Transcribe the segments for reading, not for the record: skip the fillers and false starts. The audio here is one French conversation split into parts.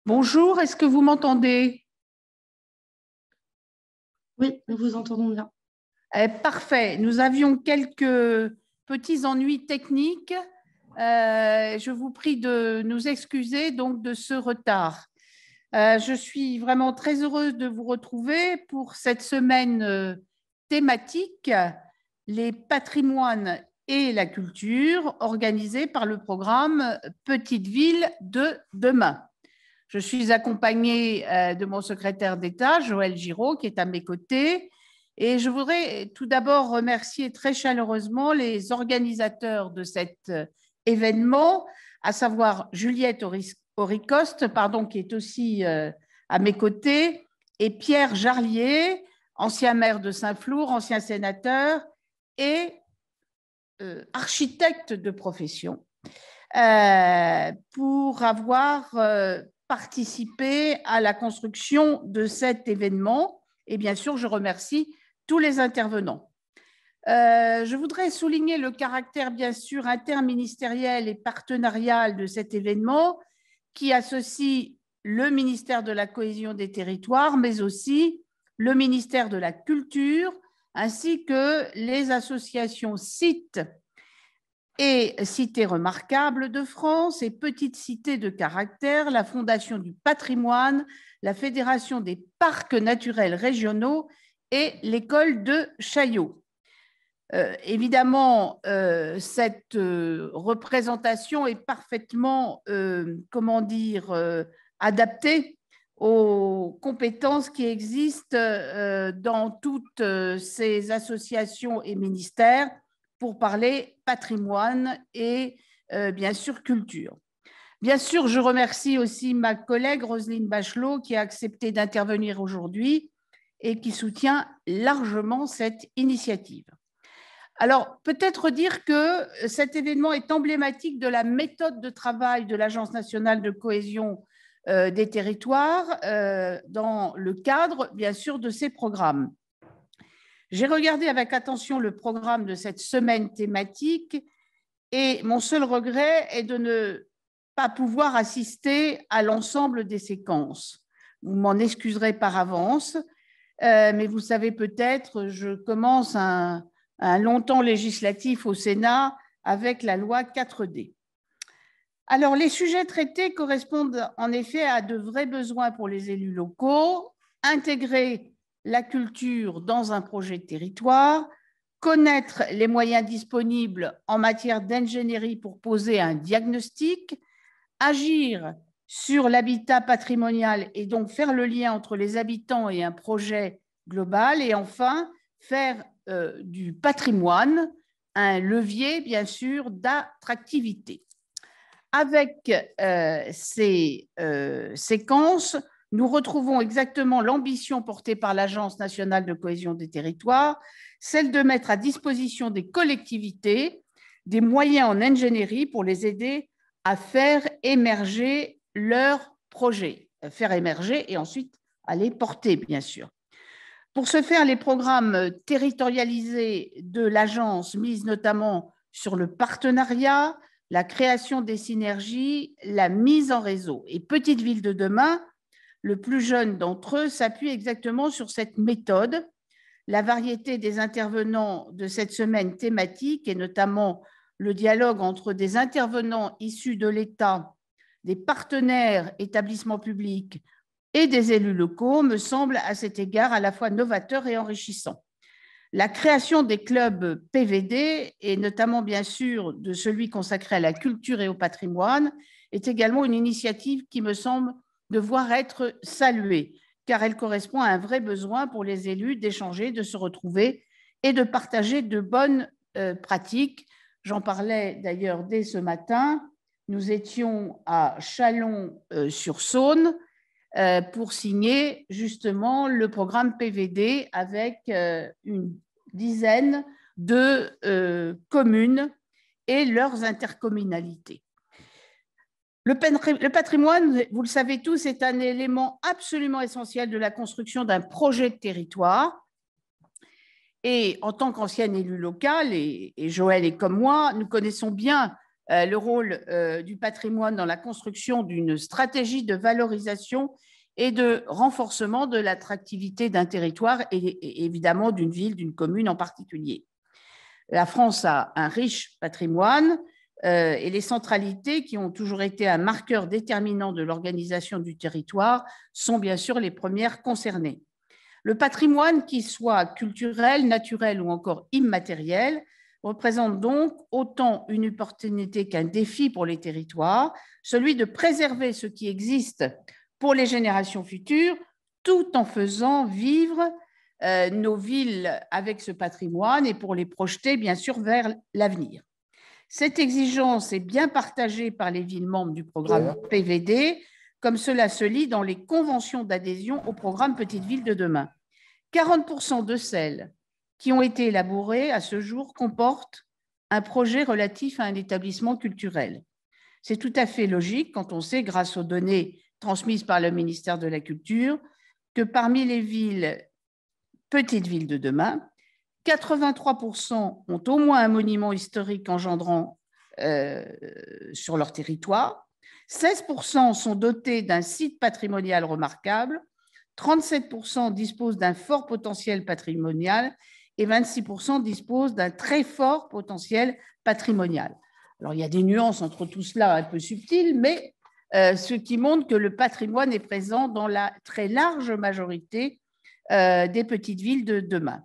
Bonjour, est-ce que vous m'entendez? Oui, nous vous entendons bien. Parfait. Nous avions quelques petits ennuis techniques. Je vous prie de nous excuser donc de ce retard. Je suis vraiment très heureuse de vous retrouver pour cette semaine thématique, les patrimoines et la culture, organisée par le programme Petites villes de demain. Je suis accompagnée de mon secrétaire d'État, Joël Giraud, qui est à mes côtés. Et je voudrais tout d'abord remercier très chaleureusement les organisateurs de cet événement, à savoir Juliette Auricoste, pardon, qui est aussi à mes côtés, et Pierre Jarlier, ancien maire de Saint-Flour, ancien sénateur et architecte de profession, pour avoir participé à la construction de cet événement. Et bien sûr, je remercie tous les intervenants. Je voudrais souligner le caractère, bien sûr, interministériel et partenarial de cet événement qui associe le ministère de la Cohésion des Territoires, mais aussi le ministère de la Culture, ainsi que les associations Sites et Cités remarquables de France et Petites cités de caractère, la Fondation du patrimoine, la Fédération des parcs naturels régionaux et l'école de Chaillot. Évidemment, cette représentation est parfaitement, comment dire, adaptée aux compétences qui existent dans toutes ces associations et ministères pour parler patrimoine et bien sûr culture. Bien sûr, je remercie aussi ma collègue Roselyne Bachelot qui a accepté d'intervenir aujourd'hui et qui soutient largement cette initiative. Alors, peut-être dire que cet événement est emblématique de la méthode de travail de l'Agence nationale de cohésion des territoires dans le cadre, bien sûr, de ces programmes. J'ai regardé avec attention le programme de cette semaine thématique et mon seul regret est de ne pas pouvoir assister à l'ensemble des séquences. Vous m'en excuserez par avance, mais vous savez peut-être, je commence un long temps législatif au Sénat avec la loi 4D. Alors, les sujets traités correspondent en effet à de vrais besoins pour les élus locaux, intégrer la culture dans un projet de territoire, connaître les moyens disponibles en matière d'ingénierie pour poser un diagnostic, agir sur l'habitat patrimonial et donc faire le lien entre les habitants et un projet global, et enfin faire du patrimoine un levier, bien sûr, d'attractivité. Avec ces séquences, nous retrouvons exactement l'ambition portée par l'Agence nationale de cohésion des territoires, celle de mettre à disposition des collectivités des moyens en ingénierie pour les aider à faire émerger leurs projets, faire émerger et ensuite à les porter, bien sûr. Pour ce faire, les programmes territorialisés de l'agence misent notamment sur le partenariat, la création des synergies, la mise en réseau. Et Petites Villes de demain, le plus jeune d'entre eux, s'appuie exactement sur cette méthode. La variété des intervenants de cette semaine thématique, et notamment le dialogue entre des intervenants issus de l'État, des partenaires établissements publics et des élus locaux, me semble à cet égard à la fois novateur et enrichissant. La création des clubs PVD, et notamment bien sûr de celui consacré à la culture et au patrimoine, est également une initiative qui me semble devoir être saluée, car elle correspond à un vrai besoin pour les élus d'échanger, de se retrouver et de partager de bonnes pratiques. J'en parlais d'ailleurs dès ce matin. Nous étions à Chalon-sur-Saône pour signer justement le programme PVD avec une dizaine de communes et leurs intercommunalités. Le patrimoine, vous le savez tous, est un élément absolument essentiel de la construction d'un projet de territoire. Et en tant qu'ancienne élue locale, et Joël est comme moi, nous connaissons bien le rôle du patrimoine dans la construction d'une stratégie de valorisation et de renforcement de l'attractivité d'un territoire et évidemment d'une ville, d'une commune en particulier. La France a un riche patrimoine et les centralités, qui ont toujours été un marqueur déterminant de l'organisation du territoire, sont bien sûr les premières concernées. Le patrimoine, qu'il soit culturel, naturel ou encore immatériel, représente donc autant une opportunité qu'un défi pour les territoires, celui de préserver ce qui existe pour les générations futures, tout en faisant vivre nos villes avec ce patrimoine et pour les projeter, bien sûr, vers l'avenir. Cette exigence est bien partagée par les villes membres du programme PVD, comme cela se lit dans les conventions d'adhésion au programme Petites Villes de demain. 40% de celles qui ont été élaborées à ce jour comportent un projet relatif à un établissement culturel. C'est tout à fait logique quand on sait, grâce aux données transmises par le ministère de la Culture, que parmi les villes, petites villes de demain, 83% ont au moins un monument historique engendrant sur leur territoire, 16% sont dotés d'un site patrimonial remarquable, 37% disposent d'un fort potentiel patrimonial et 26% disposent d'un très fort potentiel patrimonial. Alors, il y a des nuances entre tout cela un peu subtiles, mais ce qui montre que le patrimoine est présent dans la très large majorité des petites villes de demain.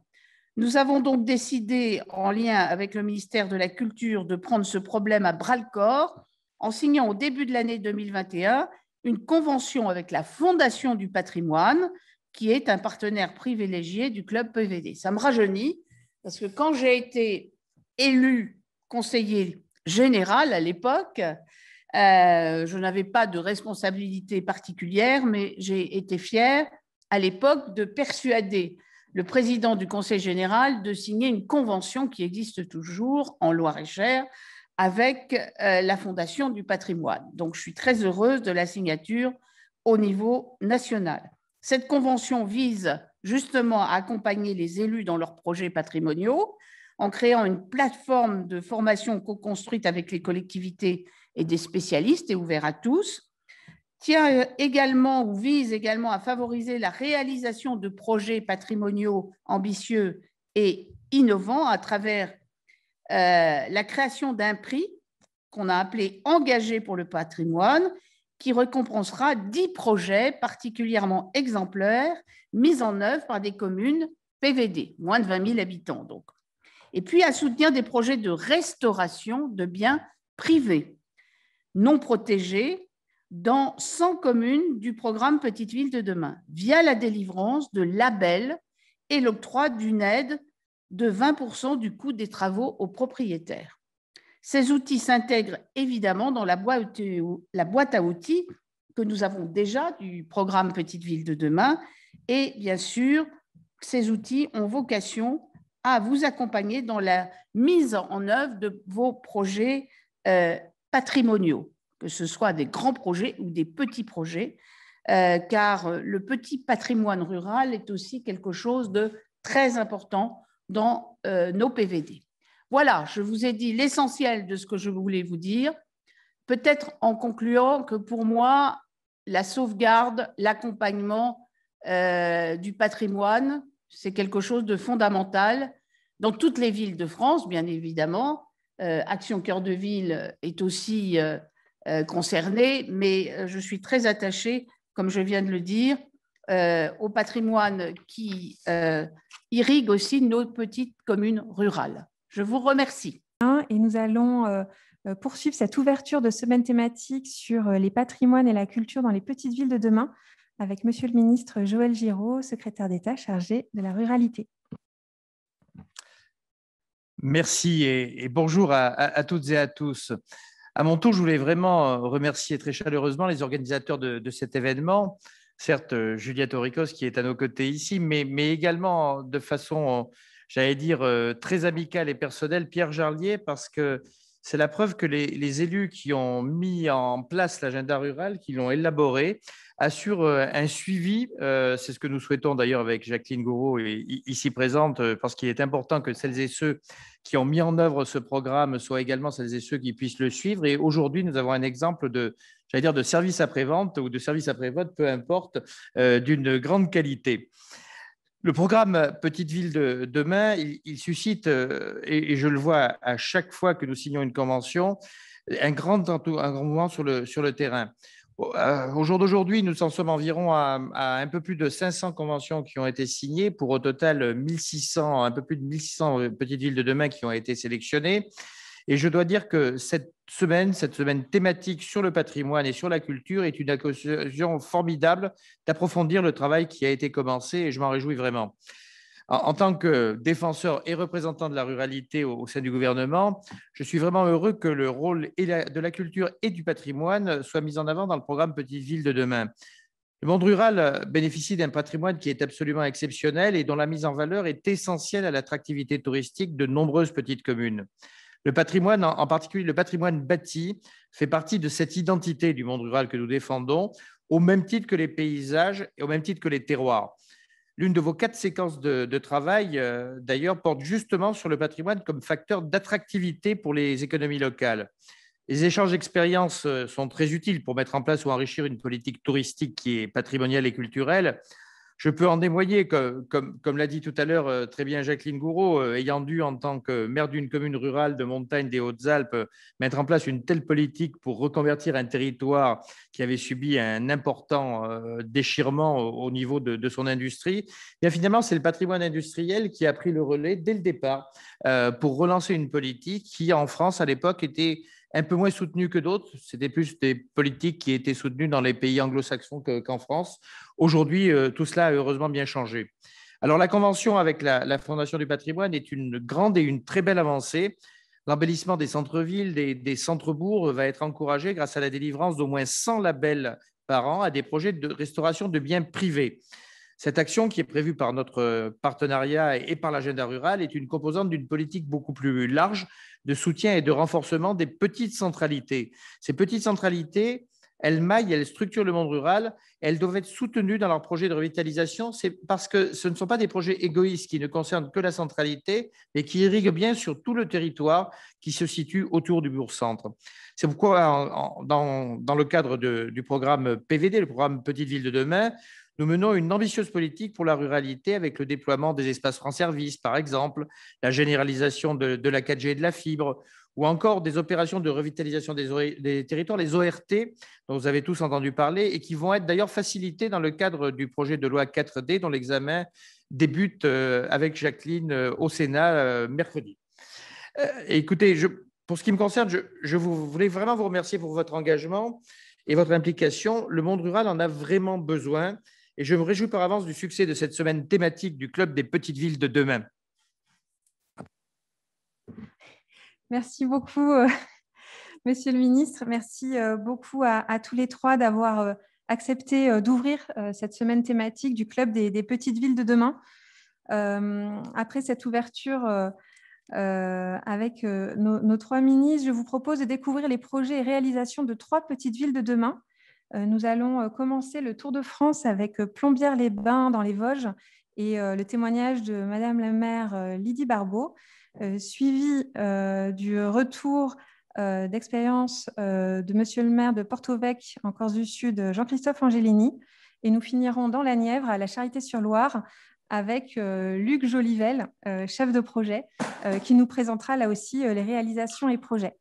Nous avons donc décidé, en lien avec le ministère de la Culture, de prendre ce problème à bras-le-corps en signant au début de l'année 2021 une convention avec la Fondation du patrimoine, qui est un partenaire privilégié du club PVD. Ça me rajeunit, parce que quand j'ai été élu conseiller général à l'époque, je n'avais pas de responsabilité particulière, mais j'ai été fière à l'époque de persuader le président du Conseil général de signer une convention qui existe toujours en Loir-et-Cher avec la Fondation du patrimoine. Donc, je suis très heureuse de la signature au niveau national. Cette convention vise justement à accompagner les élus dans leurs projets patrimoniaux en créant une plateforme de formation co-construite avec les collectivités et des spécialistes et ouvert à tous. Vise également à favoriser la réalisation de projets patrimoniaux ambitieux et innovants à travers la création d'un prix qu'on a appelé « Engagé pour le patrimoine », qui récompensera 10 projets particulièrement exemplaires mis en œuvre par des communes PVD, moins de 20 000 habitants. Donc. Et puis à soutenir des projets de restauration de biens privés non protégés dans 100 communes du programme Petites Villes de demain, via la délivrance de labels et l'octroi d'une aide de 20% du coût des travaux aux propriétaires. Ces outils s'intègrent évidemment dans la boîte à outils que nous avons déjà du programme Petites Villes de demain. Et bien sûr, ces outils ont vocation à vous accompagner dans la mise en œuvre de vos projets patrimoniaux, que ce soit des grands projets ou des petits projets, car le petit patrimoine rural est aussi quelque chose de très important dans nos PVD. Voilà, je vous ai dit l'essentiel de ce que je voulais vous dire. Peut-être en concluant que pour moi, la sauvegarde, l'accompagnement du patrimoine, c'est quelque chose de fondamental dans toutes les villes de France, bien évidemment. Action Cœur de Ville est aussi concernée, mais je suis très attachée, comme je viens de le dire, au patrimoine qui irrigue aussi nos petites communes rurales. Je vous remercie. Et nous allons poursuivre cette ouverture de semaine thématique sur les patrimoines et la culture dans les petites villes de demain avec Monsieur le ministre Joël Giraud, secrétaire d'État chargé de la ruralité. Merci et bonjour à toutes et à tous. À mon tour, je voulais vraiment remercier très chaleureusement les organisateurs de cet événement. Certes, Juliette Auricos qui est à nos côtés ici, mais également de façon, j'allais dire, très amicale et personnelle, Pierre Jarlier, parce que c'est la preuve que les élus qui ont mis en place l'agenda rural, qui l'ont élaboré, assurent un suivi. C'est ce que nous souhaitons d'ailleurs avec Jacqueline Gouraud, ici présente, parce qu'il est important que celles et ceux qui ont mis en œuvre ce programme soient également celles et ceux qui puissent le suivre. Et aujourd'hui, nous avons un exemple de service après-vente ou de service après-vote, peu importe, d'une grande qualité. Le programme Petite Ville de demain, il suscite, et je le vois à chaque fois que nous signons une convention, un grand mouvement sur le terrain. Au jour d'aujourd'hui, nous en sommes environ à un peu plus de 500 conventions qui ont été signées pour au total 1600, un peu plus de 1600 petites villes de demain qui ont été sélectionnées. Et je dois dire que cette semaine thématique sur le patrimoine et sur la culture est une occasion formidable d'approfondir le travail qui a été commencé et je m'en réjouis vraiment. En tant que défenseur et représentant de la ruralité au sein du gouvernement, je suis vraiment heureux que le rôle de la culture et du patrimoine soit mis en avant dans le programme Petites Villes de demain. Le monde rural bénéficie d'un patrimoine qui est absolument exceptionnel et dont la mise en valeur est essentielle à l'attractivité touristique de nombreuses petites communes. Le patrimoine, en particulier le patrimoine bâti, fait partie de cette identité du monde rural que nous défendons, au même titre que les paysages et au même titre que les terroirs. L'une de vos 4 séquences de travail, d'ailleurs, porte justement sur le patrimoine comme facteur d'attractivité pour les économies locales. Les échanges d'expériences sont très utiles pour mettre en place ou enrichir une politique touristique qui est patrimoniale et culturelle. Je peux en témoigner, comme l'a dit tout à l'heure très bien Jacqueline Gouraud, ayant dû, en tant que maire d'une commune rurale de montagne des Hautes-Alpes, mettre en place une telle politique pour reconvertir un territoire qui avait subi un important déchirement au niveau de son industrie. Bien, finalement, c'est le patrimoine industriel qui a pris le relais dès le départ pour relancer une politique qui, en France, à l'époque, était un peu moins soutenue que d'autres. C'était plus des politiques qui étaient soutenues dans les pays anglo-saxons qu'en France. Aujourd'hui, tout cela a heureusement bien changé. Alors, la convention avec la Fondation du patrimoine est une grande et une très belle avancée. L'embellissement des centres-villes, des centres-bourgs va être encouragé grâce à la délivrance d'au moins 100 labels par an à des projets de restauration de biens privés. Cette action, qui est prévue par notre partenariat et par l'agenda rural, est une composante d'une politique beaucoup plus large de soutien et de renforcement des petites centralités. Ces petites centralités, elles maillent, elles structurent le monde rural, elles doivent être soutenues dans leurs projets de revitalisation. C'est parce que ce ne sont pas des projets égoïstes qui ne concernent que la centralité, mais qui irriguent bien sur tout le territoire qui se situe autour du bourg-centre. C'est pourquoi, dans le cadre du programme PVD, le programme Petite Ville de demain, nous menons une ambitieuse politique pour la ruralité avec le déploiement des espaces France Service, par exemple, la généralisation de la 4G et de la fibre, ou encore des opérations de revitalisation des territoires, les ORT, dont vous avez tous entendu parler, et qui vont être d'ailleurs facilitées dans le cadre du projet de loi 4D, dont l'examen débute avec Jacqueline au Sénat mercredi. Écoutez, pour ce qui me concerne, je voulais vraiment vous remercier pour votre engagement et votre implication. Le monde rural en a vraiment besoin. Et je me réjouis par avance du succès de cette semaine thématique du Club des petites villes de demain. Merci beaucoup, Monsieur le ministre. Merci beaucoup à tous les trois d'avoir accepté d'ouvrir cette semaine thématique du Club des petites villes de demain. Après cette ouverture avec nos 3 ministres, je vous propose de découvrir les projets et réalisations de 3 petites villes de demain. Nous allons commencer le Tour de France avec Plombières-les-Bains dans les Vosges et le témoignage de Madame la maire Lydie Barbeau, suivi du retour d'expérience de Monsieur le maire de Porto-Vec en Corse du Sud, Jean-Christophe Angelini. Et nous finirons dans la Nièvre, à la Charité-sur-Loire, avec Luc Jolivel, chef de projet, qui nous présentera là aussi les réalisations et projets.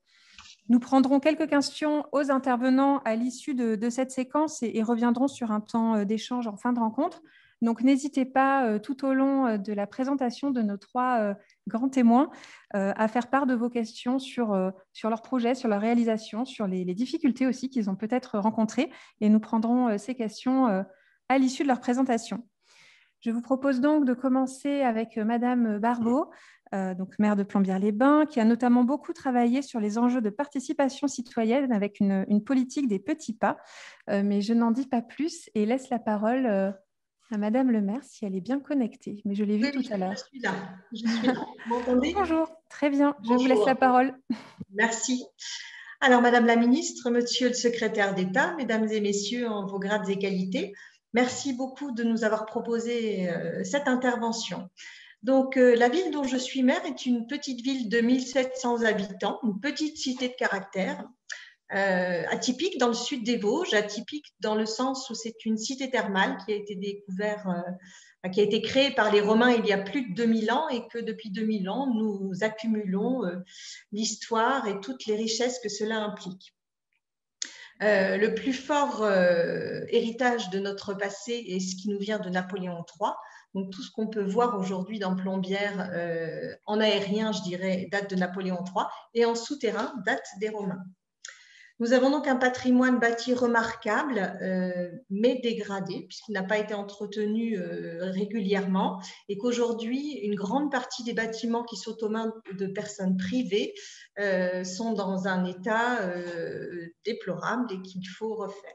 Nous prendrons quelques questions aux intervenants à l'issue de cette séquence et reviendrons sur un temps d'échange en fin de rencontre. Donc, n'hésitez pas tout au long de la présentation de nos 3 grands témoins à faire part de vos questions sur leurs projets, sur leurs réalisations, sur les difficultés aussi qu'ils ont peut-être rencontrées. Et nous prendrons ces questions à l'issue de leur présentation. Je vous propose donc de commencer avec Madame Barbeau, donc maire de Plombières-les-Bains, qui a notamment beaucoup travaillé sur les enjeux de participation citoyenne avec une politique des petits pas. Mais je n'en dis pas plus et laisse la parole à Madame le maire si elle est bien connectée, mais je l'ai vue Oui, tout à l'heure. je suis là. Je suis là. Vous m'entendez? Bonjour, très bien, je vous Bonjour. laisse la parole. Merci. Alors, Madame la Ministre, Monsieur le Secrétaire d'État, Mesdames et Messieurs en vos grades et qualités, merci beaucoup de nous avoir proposé cette intervention. Donc, la ville dont je suis maire est une petite ville de 1700 habitants, une petite cité de caractère, atypique dans le sud des Vosges, atypique dans le sens où c'est une cité thermale qui a été qui a été créée par les Romains il y a plus de 2000 ans et que depuis 2000 ans, nous accumulons l'histoire et toutes les richesses que cela implique. Le plus fort héritage de notre passé est ce qui nous vient de Napoléon III. Donc, tout ce qu'on peut voir aujourd'hui dans Plombières, en aérien, je dirais, date de Napoléon III, et en souterrain, date des Romains. Nous avons donc un patrimoine bâti remarquable, mais dégradé, puisqu'il n'a pas été entretenu régulièrement, et qu'aujourd'hui, une grande partie des bâtiments qui sont aux mains de personnes privées sont dans un état déplorable et qu'il faut refaire.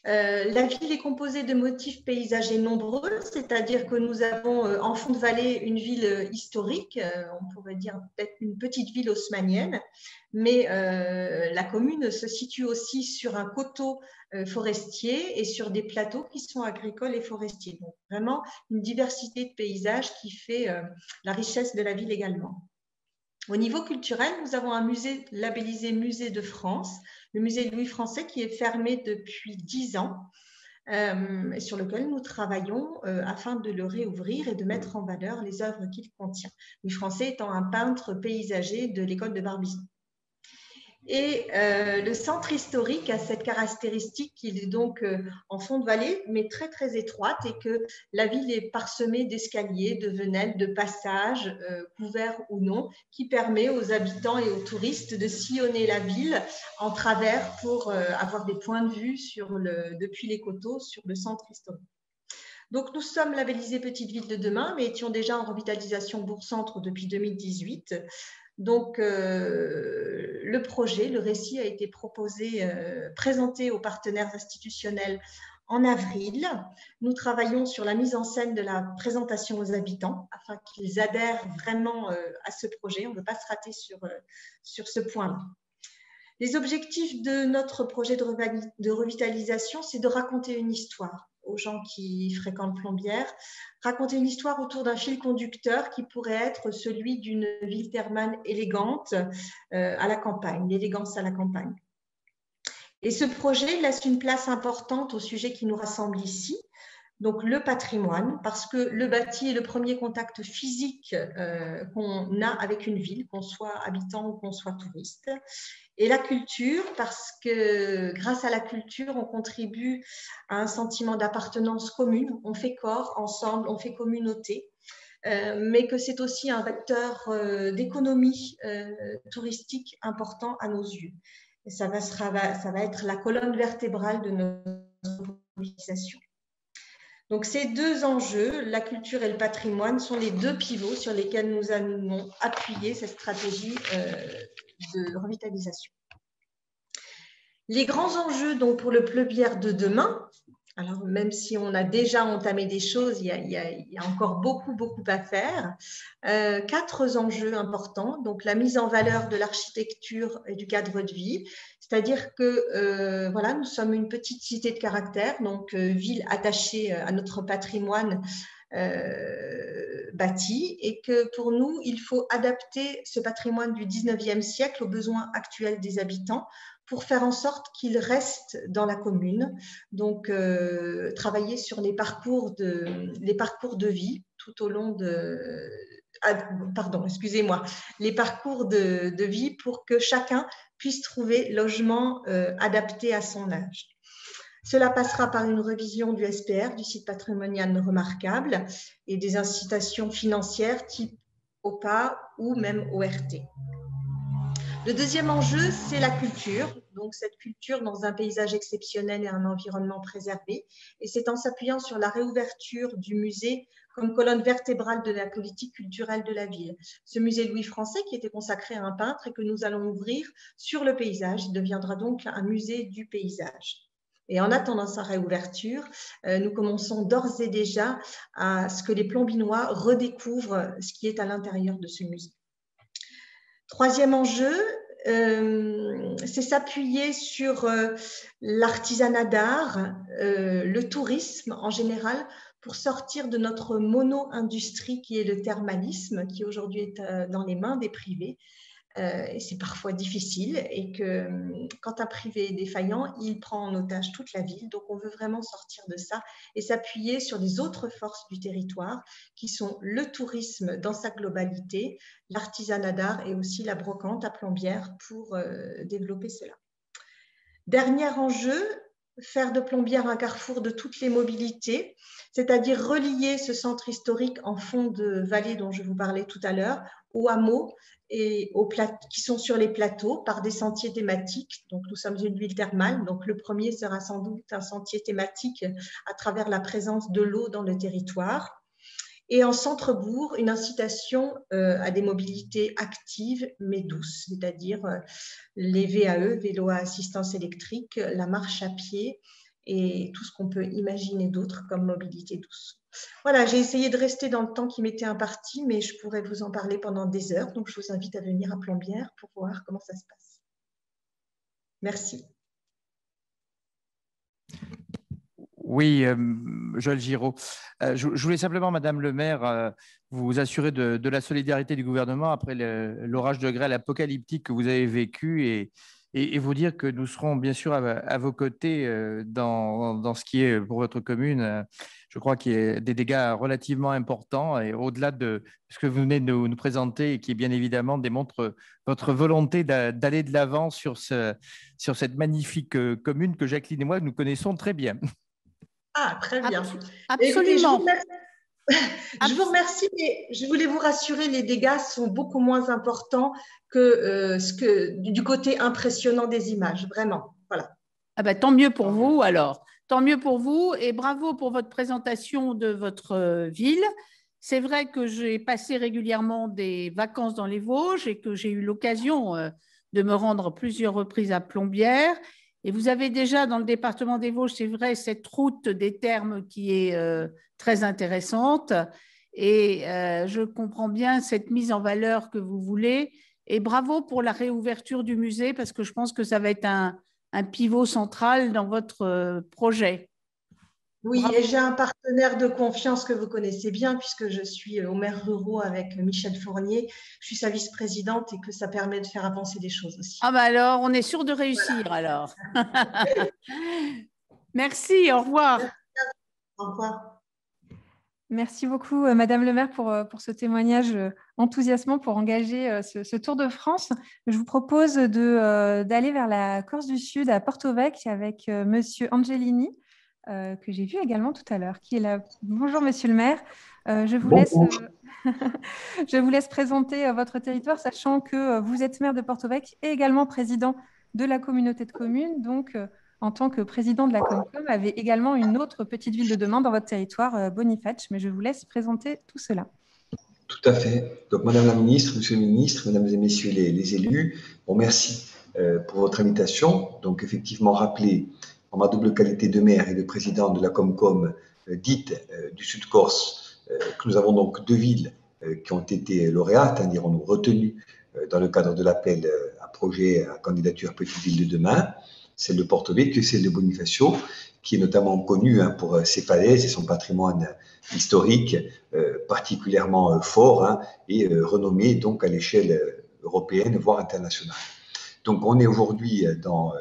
La ville est composée de motifs paysagers nombreux, c'est-à-dire que nous avons en fond de vallée une ville historique, on pourrait dire peut-être une petite ville haussmannienne, mais la commune se situe aussi sur un coteau forestier et sur des plateaux qui sont agricoles et forestiers. Donc vraiment une diversité de paysages qui fait la richesse de la ville également. Au niveau culturel, nous avons un musée labellisé Musée de France, le musée Louis Français, qui est fermé depuis 10 ans, sur lequel nous travaillons afin de le réouvrir et de mettre en valeur les œuvres qu'il contient. Louis Français étant un peintre paysager de l'école de Barbizon. Et le centre historique a cette caractéristique qu'il est donc en fond de vallée, mais très très étroite, et que la ville est parsemée d'escaliers, de venelles, de passages, couverts ou non, qui permet aux habitants et aux touristes de sillonner la ville en travers pour avoir des points de vue depuis les coteaux sur le centre historique. Donc, nous sommes labellisés Petite Ville de demain, mais étions déjà en revitalisation bourg-centre depuis 2018. Donc, le projet, le récit a été présenté aux partenaires institutionnels en avril. Nous travaillons sur la mise en scène de la présentation aux habitants afin qu'ils adhèrent vraiment à ce projet. On ne veut pas se rater sur ce point-là. Les objectifs de notre projet de revitalisation, c'est de raconter une histoire aux gens qui fréquentent Plombières, raconter une histoire autour d'un fil conducteur qui pourrait être celui d'une ville thermale élégante à la campagne, l'élégance à la campagne. Et ce projet laisse une place importante au sujet qui nous rassemble ici, donc le patrimoine, parce que le bâti est le premier contact physique qu'on a avec une ville, qu'on soit habitant ou qu'on soit touriste. Et la culture, parce que grâce à la culture, on contribue à un sentiment d'appartenance commune, on fait corps ensemble, on fait communauté, mais que c'est aussi un vecteur d'économie touristique important à nos yeux. Et ça va être la colonne vertébrale de notre mobilisation. Donc, ces deux enjeux, la culture et le patrimoine, sont les deux pivots sur lesquels nous allons appuyer cette stratégie de revitalisation. Les grands enjeux donc, pour le Plombières de demain, alors même si on a déjà entamé des choses, il y a encore beaucoup à faire. 4 enjeux importants, donc la mise en valeur de l'architecture et du cadre de vie, c'est-à-dire que voilà, nous sommes une petite cité de caractère, donc ville attachée à notre patrimoine bâti, et que pour nous, il faut adapter ce patrimoine du 19e siècle aux besoins actuels des habitants pour faire en sorte qu'il reste dans la commune. Donc, travailler sur les parcours de vie tout au long de... les parcours de vie pour que chacun puisse trouver logement adapté à son âge. Cela passera par une révision du SPR, du site patrimonial remarquable, et des incitations financières type OPA ou même ORT. Le deuxième enjeu, c'est la culture. Donc, cette culture dans un paysage exceptionnel et un environnement préservé. Et c'est en s'appuyant sur la réouverture du musée comme colonne vertébrale de la politique culturelle de la ville. Ce musée Louis Français qui était consacré à un peintre et que nous allons ouvrir sur le paysage. Il deviendra donc un musée du paysage. Et en attendant sa réouverture, nous commençons d'ores et déjà à ce que les Plombinois redécouvrent ce qui est à l'intérieur de ce musée. Troisième enjeu, c'est s'appuyer sur l'artisanat d'art, le tourisme en général, pour sortir de notre mono-industrie qui est le thermalisme, qui aujourd'hui est dans les mains des privés. Et c'est parfois difficile et que quand un privé est défaillant, il prend en otage toute la ville. Donc, on veut vraiment sortir de ça et s'appuyer sur les autres forces du territoire qui sont le tourisme dans sa globalité, l'artisanat d'art et aussi la brocante à Plombières pour développer cela. Dernier enjeu, faire de Plombières un carrefour de toutes les mobilités, c'est-à-dire relier ce centre historique en fond de vallée dont je vous parlais tout à l'heure, aux hameaux et qui sont sur les plateaux par des sentiers thématiques. Donc, nous sommes une ville thermale. Donc, le premier sera sans doute un sentier thématique à travers la présence de l'eau dans le territoire. Et en centre-bourg, une incitation à des mobilités actives mais douces, c'est-à-dire les VAE, vélos à assistance électrique, la marche à pied et tout ce qu'on peut imaginer d'autre comme mobilité douce. Voilà, j'ai essayé de rester dans le temps qui m'était imparti, mais je pourrais vous en parler pendant des heures, donc je vous invite à venir à Plombières pour voir comment ça se passe. Merci. Oui, Joël Giraud. Je voulais simplement, Madame le maire, vous assurer de la solidarité du gouvernement après l'orage de grêle apocalyptique que vous avez vécu et vous dire que nous serons bien sûr à vos côtés dans ce qui est pour votre commune. Je crois qu'il y a des dégâts relativement importants et au-delà de ce que vous venez de nous présenter et qui, bien évidemment, démontre votre volonté d'aller de l'avant sur cette magnifique commune que Jacqueline et moi, nous connaissons très bien. Ah, très bien. Absolument. Écoutez, je vous remercie, mais je voulais vous rassurer, les dégâts sont beaucoup moins importants que du côté impressionnant des images, vraiment. Voilà. Ah ben, tant mieux pour vous alors. Tant mieux pour vous et bravo pour votre présentation de votre ville. C'est vrai que j'ai passé régulièrement des vacances dans les Vosges et que j'ai eu l'occasion de me rendre plusieurs reprises à Plombières. Et vous avez déjà dans le département des Vosges, c'est vrai, cette route des Thermes qui est très intéressante. Et je comprends bien cette mise en valeur que vous voulez. Et bravo pour la réouverture du musée parce que je pense que ça va être un pivot central dans votre projet. Oui, Bravo. et j'ai un partenaire de confiance que vous connaissez bien puisque je suis aux maires ruraux avec Michel Fournier. Je suis sa vice-présidente et que ça permet de faire avancer des choses aussi. Ah ben alors, on est sûr de réussir alors. Merci, au revoir. Au revoir. Merci beaucoup, Madame le maire, pour ce témoignage enthousiasmant pour engager ce Tour de France. Je vous propose d'aller vers la Corse du Sud, à Porto-Vecchio, avec Monsieur Angelini, que j'ai vu également tout à l'heure, qui est là. Bonjour, Monsieur le maire. Je vous laisse présenter votre territoire, sachant que vous êtes maire de Porto-Vecchio et également président de la communauté de communes. Donc, en tant que président de la Comcom, avait également une autre petite ville de demain dans votre territoire, Boniface. Mais je vous laisse présenter tout cela. Tout à fait. Donc, Madame la Ministre, Monsieur le Ministre, Mesdames et Messieurs les élus, bon, merci pour votre invitation. Donc, effectivement, rappeler en ma double qualité de maire et de président de la Comcom dite du Sud-Corse, que nous avons donc deux villes qui ont été lauréates, hein, dirons-nous, retenues dans le cadre de l'appel à projet à candidature Petite Ville de demain, celle de Porto-Vecchio et celle de Bonifacio, qui est notamment connue hein, pour ses falaises et son patrimoine historique particulièrement fort hein, et renommé donc à l'échelle européenne, voire internationale. Donc on est aujourd'hui dans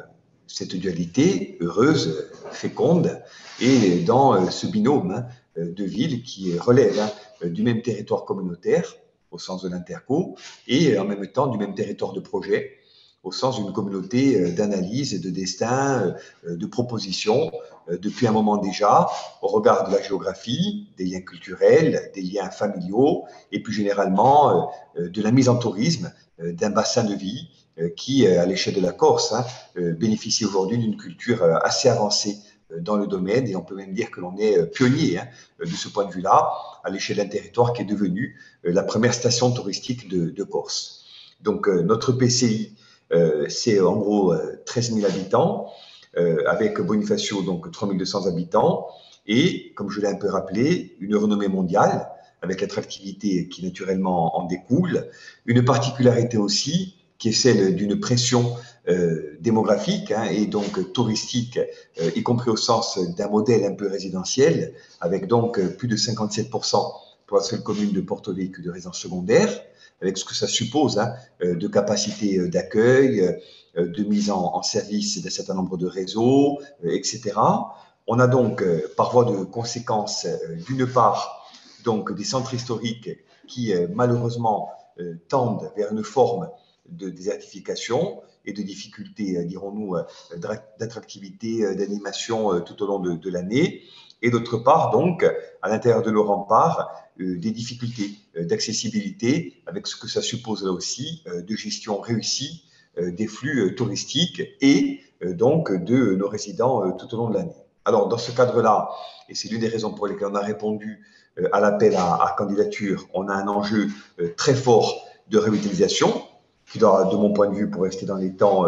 cette dualité heureuse, féconde, et dans ce binôme hein, de villes qui relèvent hein, du même territoire communautaire, au sens de l'interco, et en même temps du même territoire de projet, au sens d'une communauté d'analyse, de destin, de propositions, depuis un moment déjà, au regard de la géographie, des liens culturels, des liens familiaux, et plus généralement de la mise en tourisme d'un bassin de vie qui, à l'échelle de la Corse, hein, bénéficie aujourd'hui d'une culture assez avancée dans le domaine, et on peut même dire que l'on est pionnier hein, de ce point de vue-là, à l'échelle d'un territoire qui est devenu la première station touristique de Corse. Donc notre PCI, c'est en gros 13 000 habitants, avec Bonifacio, donc 3200 habitants, et, comme je l'ai un peu rappelé, une renommée mondiale, avec l'attractivité qui naturellement en découle. Une particularité aussi, qui est celle d'une pression démographique et donc touristique, y compris au sens d'un modèle un peu résidentiel, avec donc plus de 57% pour la seule commune de Porto Vecchio de résidence secondaire, avec ce que ça suppose de capacité d'accueil, de mise en service d'un certain nombre de réseaux, etc. On a donc, par voie de conséquence, d'une part, donc des centres historiques qui, malheureusement, tendent vers une forme de désertification et de difficultés, dirons-nous, d'attractivité, d'animation tout au long de l'année. Et d'autre part, donc, à l'intérieur de nos remparts, des difficultés d'accessibilité, avec ce que ça suppose là aussi de gestion réussie des flux touristiques et donc de nos résidents tout au long de l'année. Alors, dans ce cadre-là, et c'est l'une des raisons pour lesquelles on a répondu à l'appel à candidature, on a un enjeu très fort de revitalisation qui doit, de mon point de vue, pour rester dans les temps,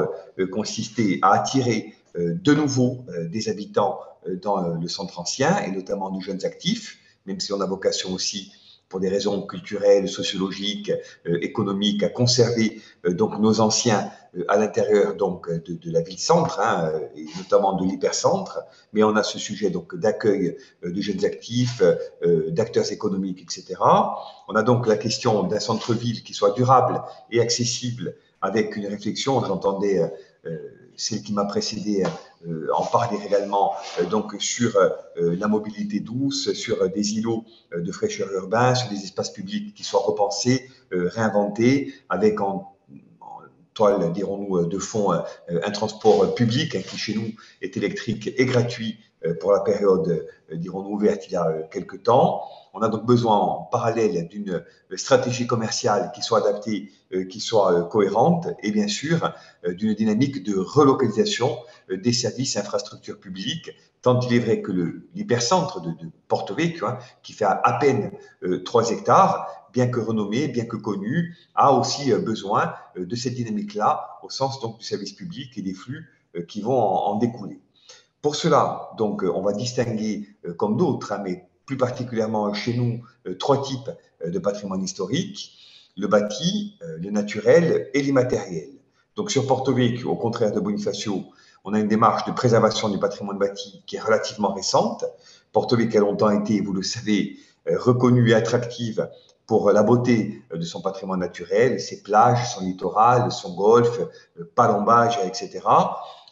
consister à attirer de nouveau des habitants dans le centre ancien et notamment de jeunes actifs, même si on a vocation aussi, pour des raisons culturelles, sociologiques, économiques, à conserver donc nos anciens à l'intérieur donc de la ville-centre, et notamment de l'hypercentre, mais on a ce sujet donc d'accueil de jeunes actifs, d'acteurs économiques, etc. On a donc la question d'un centre-ville qui soit durable et accessible, avec une réflexion, j'entendais celle qui m'a précédé en parler également, donc sur la mobilité douce, sur des îlots de fraîcheur urbain, sur des espaces publics qui soient repensés, réinventés, avec en toile, dirons-nous, de fond, un transport public qui chez nous est électrique et gratuit pour la période, dirons-nous, ouverte il y a quelques temps. On a donc besoin en parallèle d'une stratégie commerciale qui soit adaptée, qui soit cohérente et bien sûr d'une dynamique de relocalisation des services et infrastructures publiques, tant il est vrai que l'hypercentre de Porto Vecchio, qui fait à peine 3 hectares, bien que renommé, bien que connu, a aussi besoin de cette dynamique-là au sens donc du service public et des flux qui vont en découler. Pour cela, donc, on va distinguer, comme d'autres, mais plus particulièrement chez nous, 3 types de patrimoine historique, le bâti, le naturel et l'immatériel. Donc sur Porto Vecchio, au contraire de Bonifacio, on a une démarche de préservation du patrimoine bâti qui est relativement récente. Porto Vecchio a longtemps été, vous le savez, reconnue et attractive pour la beauté de son patrimoine naturel, ses plages, son littoral, son golfe, palombage, etc.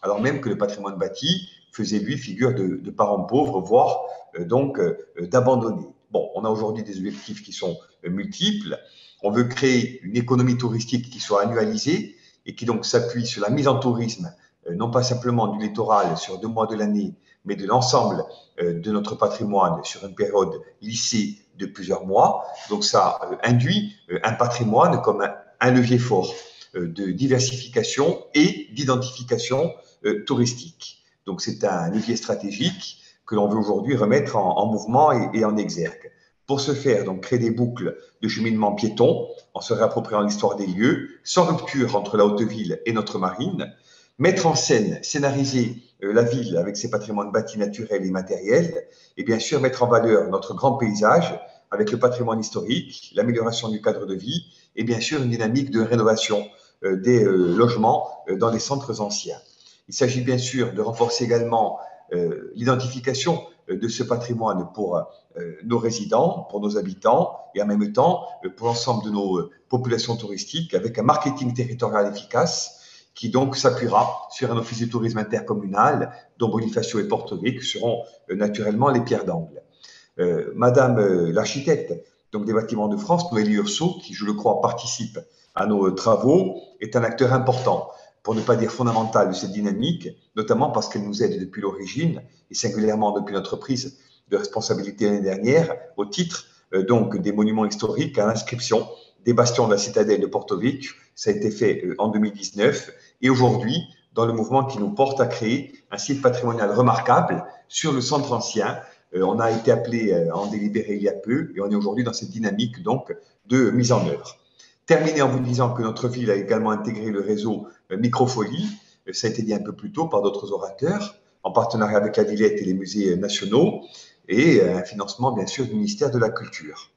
Alors même que le patrimoine bâti faisait, lui, figure de parent pauvre, voire donc d'abandonné. Bon, on a aujourd'hui des objectifs qui sont multiples. On veut créer une économie touristique qui soit annualisée et qui donc s'appuie sur la mise en tourisme, non pas simplement du littoral sur 2 mois de l'année, mais de l'ensemble de notre patrimoine sur une période lissée de plusieurs mois. Donc ça induit un patrimoine comme un levier fort de diversification et d'identification touristique. Donc c'est un levier stratégique que l'on veut aujourd'hui remettre en mouvement et en exergue. Pour ce faire, donc, créer des boucles de cheminement piéton en se réappropriant l'histoire des lieux, sans rupture entre la Haute-Ville et notre marine, mettre en scène, scénariser la ville avec ses patrimoines bâtis naturels et matériels, et bien sûr mettre en valeur notre grand paysage avec le patrimoine historique, l'amélioration du cadre de vie et bien sûr une dynamique de rénovation des logements dans les centres anciens. Il s'agit bien sûr de renforcer également l'identification de ce patrimoine pour nos résidents, pour nos habitants et en même temps pour l'ensemble de nos populations touristiques avec un marketing territorial efficace qui donc s'appuiera sur un office de tourisme intercommunal dont Bonifacio et Porto Vecchio seront naturellement les pierres d'angle. Madame l'architecte donc des Bâtiments de France, Noélie Urso, qui je le crois participe à nos travaux, est un acteur important, pour ne pas dire fondamental, de cette dynamique, notamment parce qu'elle nous aide depuis l'origine et singulièrement depuis notre prise de responsabilité l'année dernière au titre donc des monuments historiques à l'inscription des bastions de la citadelle de Porto Vecchio. Ça a été fait en 2019 et aujourd'hui dans le mouvement qui nous porte à créer un site patrimonial remarquable sur le centre ancien. On a été appelé à en délibérer il y a peu et on est aujourd'hui dans cette dynamique donc de mise en œuvre. Terminer en vous disant que notre ville a également intégré le réseau Microfolie, ça a été dit un peu plus tôt par d'autres orateurs, en partenariat avec la Villette et les musées nationaux, et un financement, bien sûr, du ministère de la Culture.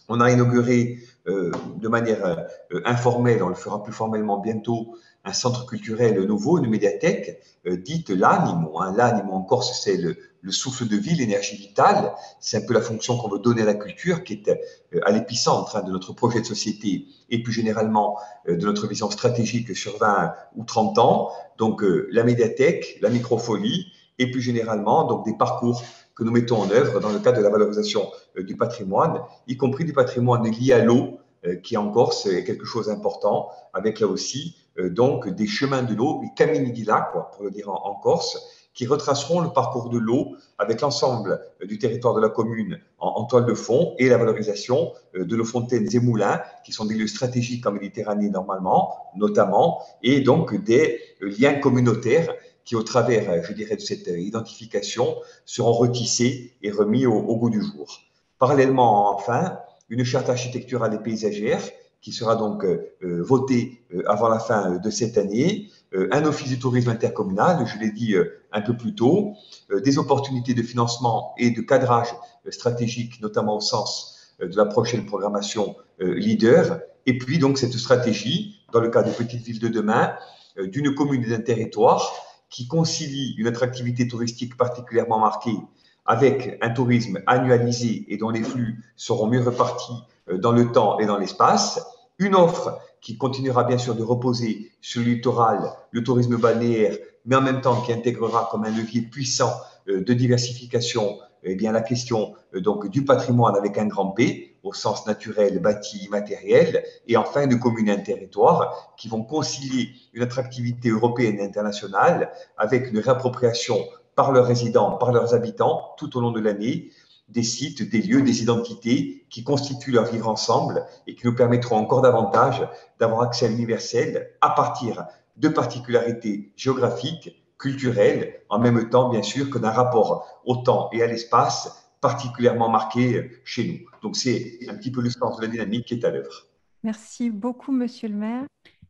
On a inauguré de manière informelle, on le fera plus formellement bientôt, un centre culturel nouveau, une médiathèque, dite l'Animo. L'Animo en Corse, c'est le souffle de vie, l'énergie vitale. C'est un peu la fonction qu'on veut donner à la culture, qui est à l'épicentre de notre projet de société et plus généralement de notre vision stratégique sur 20 ou 30 ans. Donc la médiathèque, la microfolie et plus généralement donc des parcours que nous mettons en œuvre dans le cadre de la valorisation du patrimoine, y compris du patrimoine lié à l'eau, qui en Corse est quelque chose d'important, avec là aussi donc des chemins de l'eau, les camini di l'acqua, pour le dire en Corse, qui retraceront le parcours de l'eau avec l'ensemble du territoire de la commune en toile de fond et la valorisation de nos fontaines et moulins, qui sont des lieux stratégiques en Méditerranée normalement, notamment, et donc des liens communautaires qui, au travers, je dirais, de cette identification, seront retissés et remis au goût du jour. Parallèlement, enfin, une charte architecturale et paysagère qui sera donc votée avant la fin de cette année, un office du tourisme intercommunal, je l'ai dit un peu plus tôt, des opportunités de financement et de cadrage stratégique, notamment au sens de la prochaine programmation LEADER, et puis donc cette stratégie, dans le cadre de Petites Villes de demain, d'une commune et d'un territoire qui concilie une attractivité touristique particulièrement marquée avec un tourisme annualisé et dont les flux seront mieux repartis dans le temps et dans l'espace, une offre qui continuera bien sûr de reposer sur le littoral, le tourisme balnéaire, mais en même temps qui intégrera comme un levier puissant de diversification la question donc du patrimoine avec un grand P, au sens naturel, bâti, immatériel, et enfin une commune et un territoire qui vont concilier une attractivité européenne et internationale avec une réappropriation par leurs résidents, par leurs habitants, tout au long de l'année, des sites, des lieux, des identités qui constituent leur vivre ensemble et qui nous permettront encore davantage d'avoir accès à l'universel à partir de particularités géographiques, culturelles, en même temps, bien sûr, que d'un rapport au temps et à l'espace particulièrement marqué chez nous. Donc, c'est un petit peu le sens de la dynamique qui est à l'œuvre. Merci beaucoup, Monsieur le maire.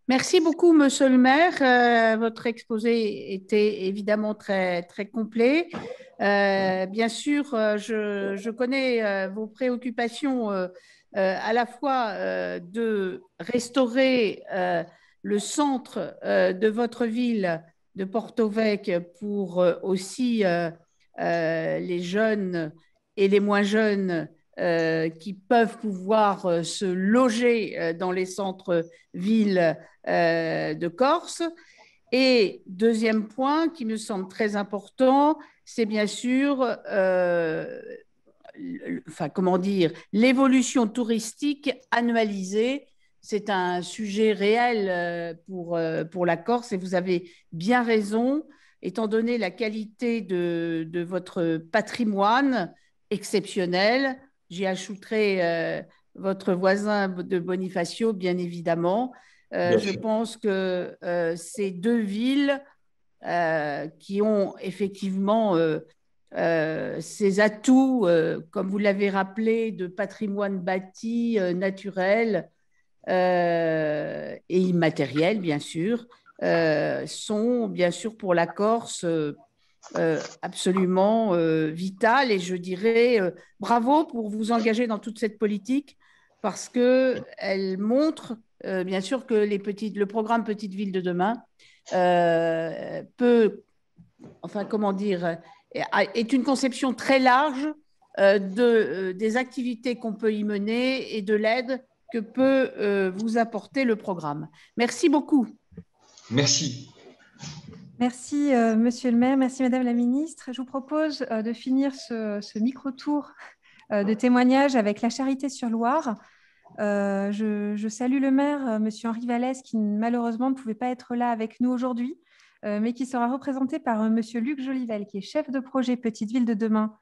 Merci beaucoup, Monsieur le maire. Votre exposé était évidemment très, très complet. Bien sûr, je connais vos préoccupations à la fois de restaurer le centre de votre ville de Porto Vecchio pour aussi les jeunes et les moins jeunes qui peuvent pouvoir se loger dans les centres-villes de Corse. Et deuxième point qui me semble très important, c'est bien sûr l'évolution touristique annualisée. C'est un sujet réel pour la Corse et vous avez bien raison, étant donné la qualité de votre patrimoine exceptionnel. J'y ajouterai votre voisin de Bonifacio, bien évidemment. Je pense que ces deux villes qui ont effectivement ces atouts, comme vous l'avez rappelé, de patrimoine bâti, naturel et immatériel, bien sûr, sont bien sûr pour la Corse absolument vitales. Et je dirais bravo pour vous engager dans toute cette politique parce qu'elle montre bien sûr que le programme Petites Villes de demain est une conception très large des activités qu'on peut y mener et de l'aide que peut vous apporter le programme. Merci beaucoup. Merci. Merci, Monsieur le maire. Merci, Madame la ministre. Je vous propose de finir ce micro-tour de témoignages avec la Charité-sur-Loire. Je salue le maire, Monsieur Henri Vallès, qui malheureusement ne pouvait pas être là avec nous aujourd'hui, mais qui sera représenté par Monsieur Luc Jolivel, qui est chef de projet Petite Ville de demain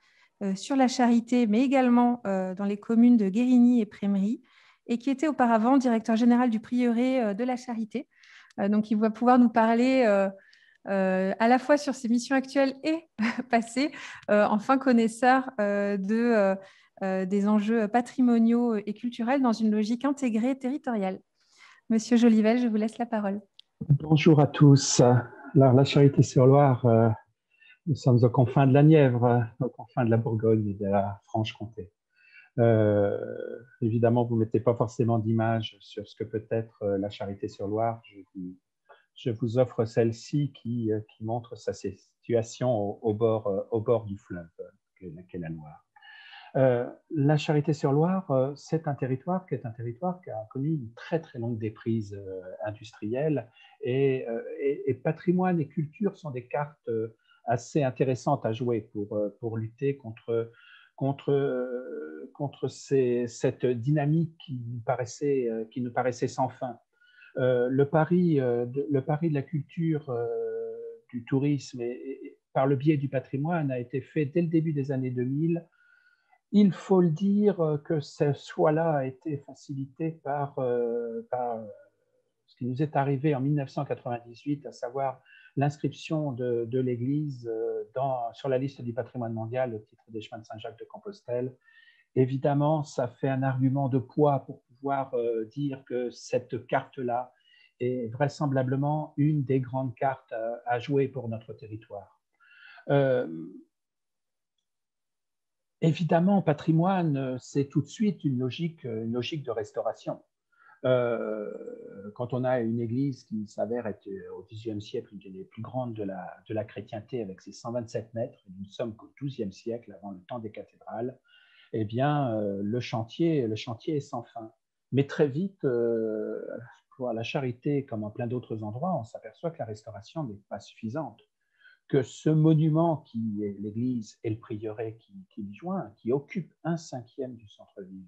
sur la Charité, mais également dans les communes de Guérigny et Prémery, et qui était auparavant directeur général du prieuré de la Charité. Donc, il va pouvoir nous parler à la fois sur ses missions actuelles et passées, en fin connaisseur des enjeux patrimoniaux et culturels dans une logique intégrée territoriale. Monsieur Jolivel, je vous laisse la parole. Bonjour à tous. Alors, la Charité-sur-Loire, nous sommes aux confins de la Nièvre, aux confins de la Bourgogne et de la Franche-Comté. Évidemment, vous ne mettez pas forcément d'image sur ce que peut être la Charité-sur-Loire. Je vous offre celle-ci qui montre sa situation au bord du fleuve, qu'est la Loire. La Charité-sur-Loire, c'est un territoire qui a connu une très très longue déprise industrielle et patrimoine et culture sont des cartes assez intéressantes à jouer pour lutter contre cette dynamique qui nous paraissait sans fin. Le pari de la culture, du tourisme et par le biais du patrimoine a été fait dès le début des années 2000. Il faut le dire que ce choix-là a été facilité par ce qui nous est arrivé en 1998, à savoir l'inscription de l'Église sur la liste du patrimoine mondial au titre des chemins de Saint-Jacques-de-Compostelle. Évidemment, ça fait un argument de poids pour pouvoir dire que cette carte-là est vraisemblablement une des grandes cartes à jouer pour notre territoire. Évidemment, patrimoine, c'est tout de suite une logique de restauration. Quand on a une église qui s'avère être au XIe siècle une des plus grandes de la chrétienté avec ses 127 mètres, nous ne sommes qu'au XIIe siècle, avant le temps des cathédrales, eh bien, le chantier est sans fin. Mais très vite, pour la Charité, comme en plein d'autres endroits, on s'aperçoit que la restauration n'est pas suffisante, que ce monument qui est l'église et le prieuré qui y joint, qui occupe un cinquième du centre-ville,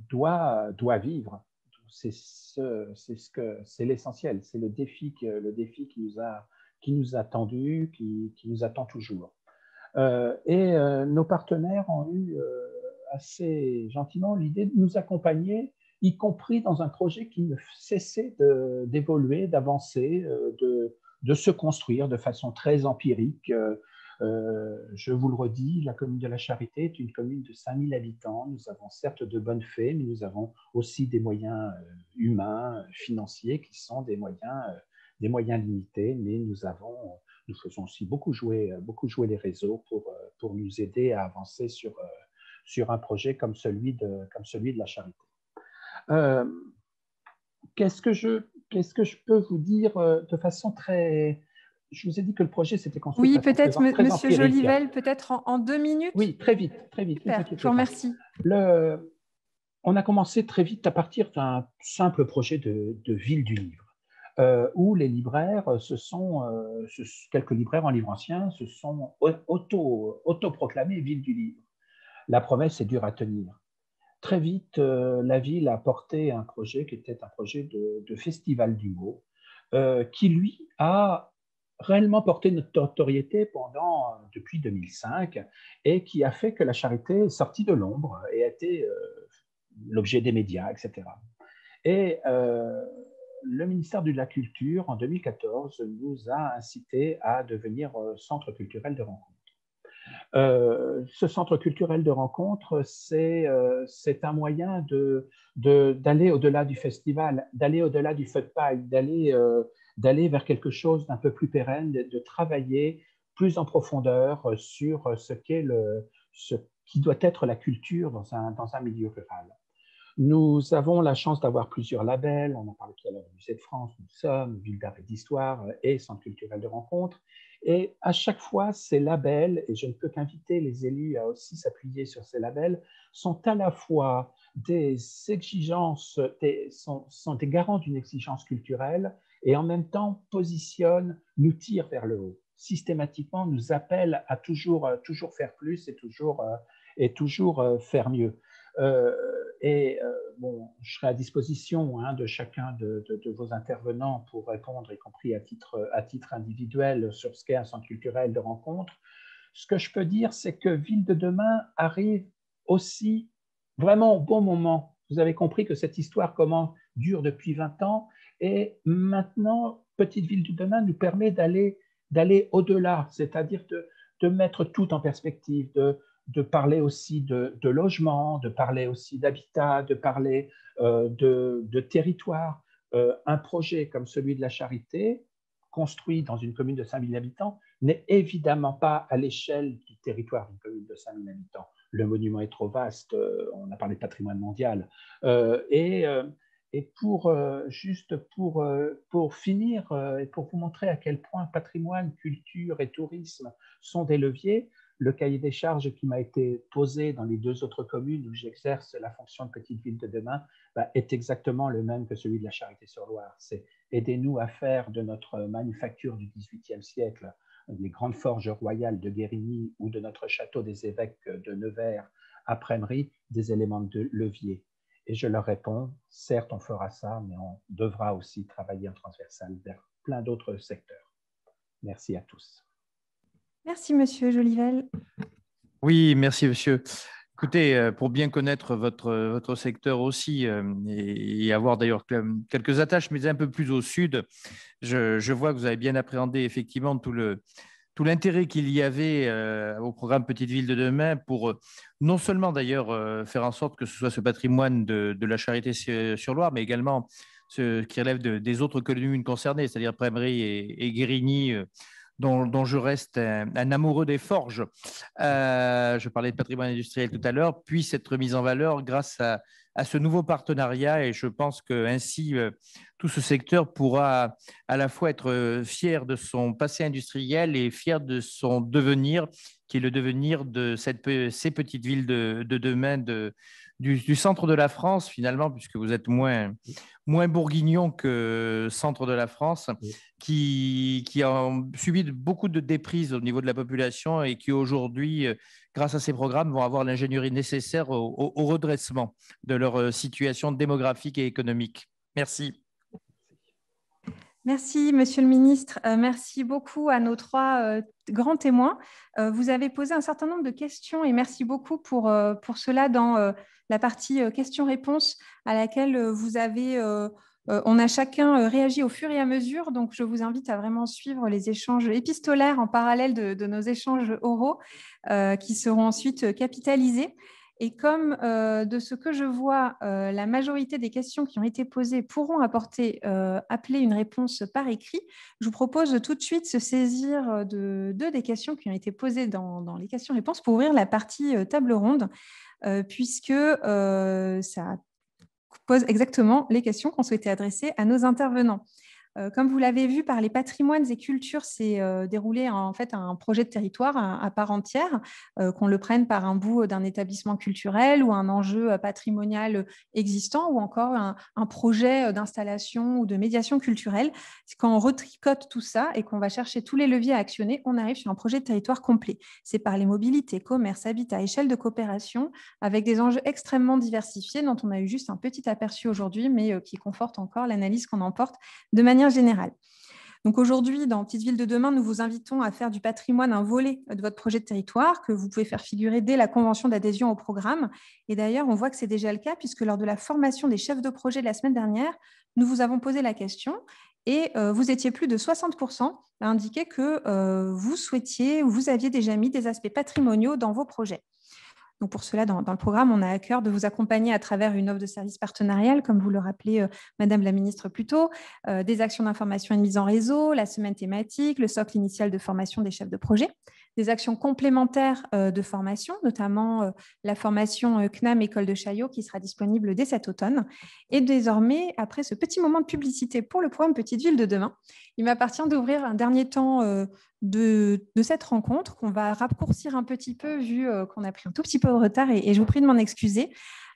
doit vivre. C'est l'essentiel, c'est le défi qui nous a tendu, qui nous attend toujours. Nos partenaires ont eu assez gentiment l'idée de nous accompagner, y compris dans un projet qui ne cessait d'évoluer, d'avancer, de se construire de façon très empirique. Je vous le redis, la commune de la Charité est une commune de 5000 habitants. Nous avons certes de bonnes fées, mais nous avons aussi des moyens humains, financiers, qui sont des moyens limités, mais nous faisons aussi beaucoup jouer les réseaux pour nous aider à avancer sur un projet comme celui de la Charité. Qu'est-ce que je peux vous dire de façon très... Je vous ai dit que le projet s'était construit. Oui, peut-être, Monsieur Jolivel, peut-être en 2 minutes. Oui, très vite. Super, je vous remercie. On a commencé très vite à partir d'un simple projet de ville du livre, où les libraires, quelques libraires en livre ancien, se sont autoproclamés ville du livre. La promesse est dure à tenir. Très vite, la ville a porté un projet qui était un projet de festival du mot, qui, lui, a réellement porté notre notoriété depuis 2005 et qui a fait que la Charité est sortie de l'ombre et a été l'objet des médias, etc. Et le ministère de la Culture, en 2014, nous a incités à devenir centre culturel de rencontre. Ce centre culturel de rencontre, c'est un moyen d'aller au-delà du festival, d'aller au-delà du feu de paille, d'aller vers quelque chose d'un peu plus pérenne, de travailler plus en profondeur sur ce qui doit être la culture dans un milieu rural. Nous avons la chance d'avoir plusieurs labels. On en parle tout à l'heure du Musée de France, nous sommes Ville d'art et d'histoire et Centre culturel de rencontre. Et à chaque fois, ces labels, et je ne peux qu'inviter les élus à aussi s'appuyer sur ces labels, sont à la fois des exigences, sont des garants d'une exigence culturelle et en même temps nous tirent vers le haut. Systématiquement, nous appellent à toujours faire plus et toujours faire mieux. Bon, je serai à disposition de chacun de vos intervenants pour répondre, y compris à titre individuel, sur ce qu'est un centre culturel de rencontre. Ce que je peux dire, c'est que Ville de demain arrive aussi vraiment au bon moment. Vous avez compris que cette histoire dure depuis 20 ans et maintenant, Petite Ville de demain nous permet d'aller au-delà, c'est-à-dire de mettre tout en perspective, de parler aussi de logement, de parler aussi d'habitat, de parler de territoire, Un projet comme celui de la Charité, construit dans une commune de 5000 habitants, n'est évidemment pas à l'échelle du territoire d'une commune de 5000 habitants. Le monument est trop vaste, on a parlé de patrimoine mondial. Et juste pour finir et pour vous montrer à quel point patrimoine, culture et tourisme sont des leviers, le cahier des charges qui m'a été posé dans les 2 autres communes où j'exerce la fonction de petite ville de demain est exactement le même que celui de la Charité-sur-Loire. C'est aidez-nous à faire de notre manufacture du XVIIIe siècle, les grandes forges royales de Guérigny ou de notre château des évêques de Nevers à Prémery, des éléments de levier. Et je leur réponds, certes, on fera ça, mais on devra aussi travailler en transversal vers plein d'autres secteurs. Merci à tous. Merci, Monsieur Jolivel. Oui, merci, monsieur. Écoutez, pour bien connaître votre secteur aussi et avoir d'ailleurs quelques attaches, mais un peu plus au sud, je vois que vous avez bien appréhendé effectivement tout l'intérêt qu'il y avait au programme Petite Ville de demain pour non seulement d'ailleurs faire en sorte que ce soit ce patrimoine de la Charité-sur-Loire, mais également ce qui relève des autres communes concernées, c'est-à-dire Prémery et Guérigny, dont je reste un amoureux des forges. Je parlais de patrimoine industriel tout à l'heure, puisse être mise en valeur grâce à ce nouveau partenariat. Et je pense qu'ainsi, tout ce secteur pourra à la fois être fier de son passé industriel et fier de son devenir, qui est le devenir de ces petites villes de demain, du centre de la France, finalement, puisque vous êtes moins bourguignon que centre de la France, qui ont subi beaucoup de déprises au niveau de la population et qui aujourd'hui, grâce à ces programmes, vont avoir l'ingénierie nécessaire au redressement de leur situation démographique et économique. Merci. Merci, Monsieur le Ministre. Merci beaucoup à nos 3 grands témoins. Vous avez posé un certain nombre de questions et merci beaucoup pour cela dans la partie questions-réponses à laquelle vous avez... on a chacun réagi au fur et à mesure, donc je vous invite à vraiment suivre les échanges épistolaires en parallèle de nos échanges oraux qui seront ensuite capitalisés. Et comme de ce que je vois, la majorité des questions qui ont été posées pourront appeler une réponse par écrit, je vous propose de tout de suite se saisir de 2 des questions qui ont été posées dans les questions-réponses pour ouvrir la partie table ronde, puisque ça pose exactement les questions qu'on souhaitait adresser à nos intervenants. Comme vous l'avez vu, par les patrimoines et cultures, c'est déroulé en fait un projet de territoire à part entière, qu'on le prenne par un bout d'un établissement culturel ou un enjeu patrimonial existant ou encore un projet d'installation ou de médiation culturelle. Quand on retricote tout ça et qu'on va chercher tous les leviers à actionner, on arrive sur un projet de territoire complet. C'est par les mobilités, commerce, habitat, échelle de coopération, avec des enjeux extrêmement diversifiés dont on a eu juste un petit aperçu aujourd'hui, mais qui conforte encore l'analyse qu'on en porte de manière générale. Donc aujourd'hui, dans Petite Ville de demain, nous vous invitons à faire du patrimoine un volet de votre projet de territoire que vous pouvez faire figurer dès la convention d'adhésion au programme. Et d'ailleurs, on voit que c'est déjà le cas puisque lors de la formation des chefs de projet de la semaine dernière, nous vous avons posé la question et vous étiez plus de 60% à indiquer que vous souhaitiez ou vous aviez déjà mis des aspects patrimoniaux dans vos projets. Donc pour cela, dans le programme, on a à cœur de vous accompagner à travers une offre de service partenariale, comme vous le rappelez, Madame la Ministre plus tôt, des actions d'information et de mise en réseau, la semaine thématique, le socle initial de formation des chefs de projet, des actions complémentaires de formation, notamment la formation CNAM École de Chaillot qui sera disponible dès cet automne. Et désormais, après ce petit moment de publicité pour le programme Petite Ville de demain, il m'appartient d'ouvrir un dernier temps de cette rencontre qu'on va raccourcir un petit peu vu qu'on a pris un tout petit peu de retard et je vous prie de m'en excuser.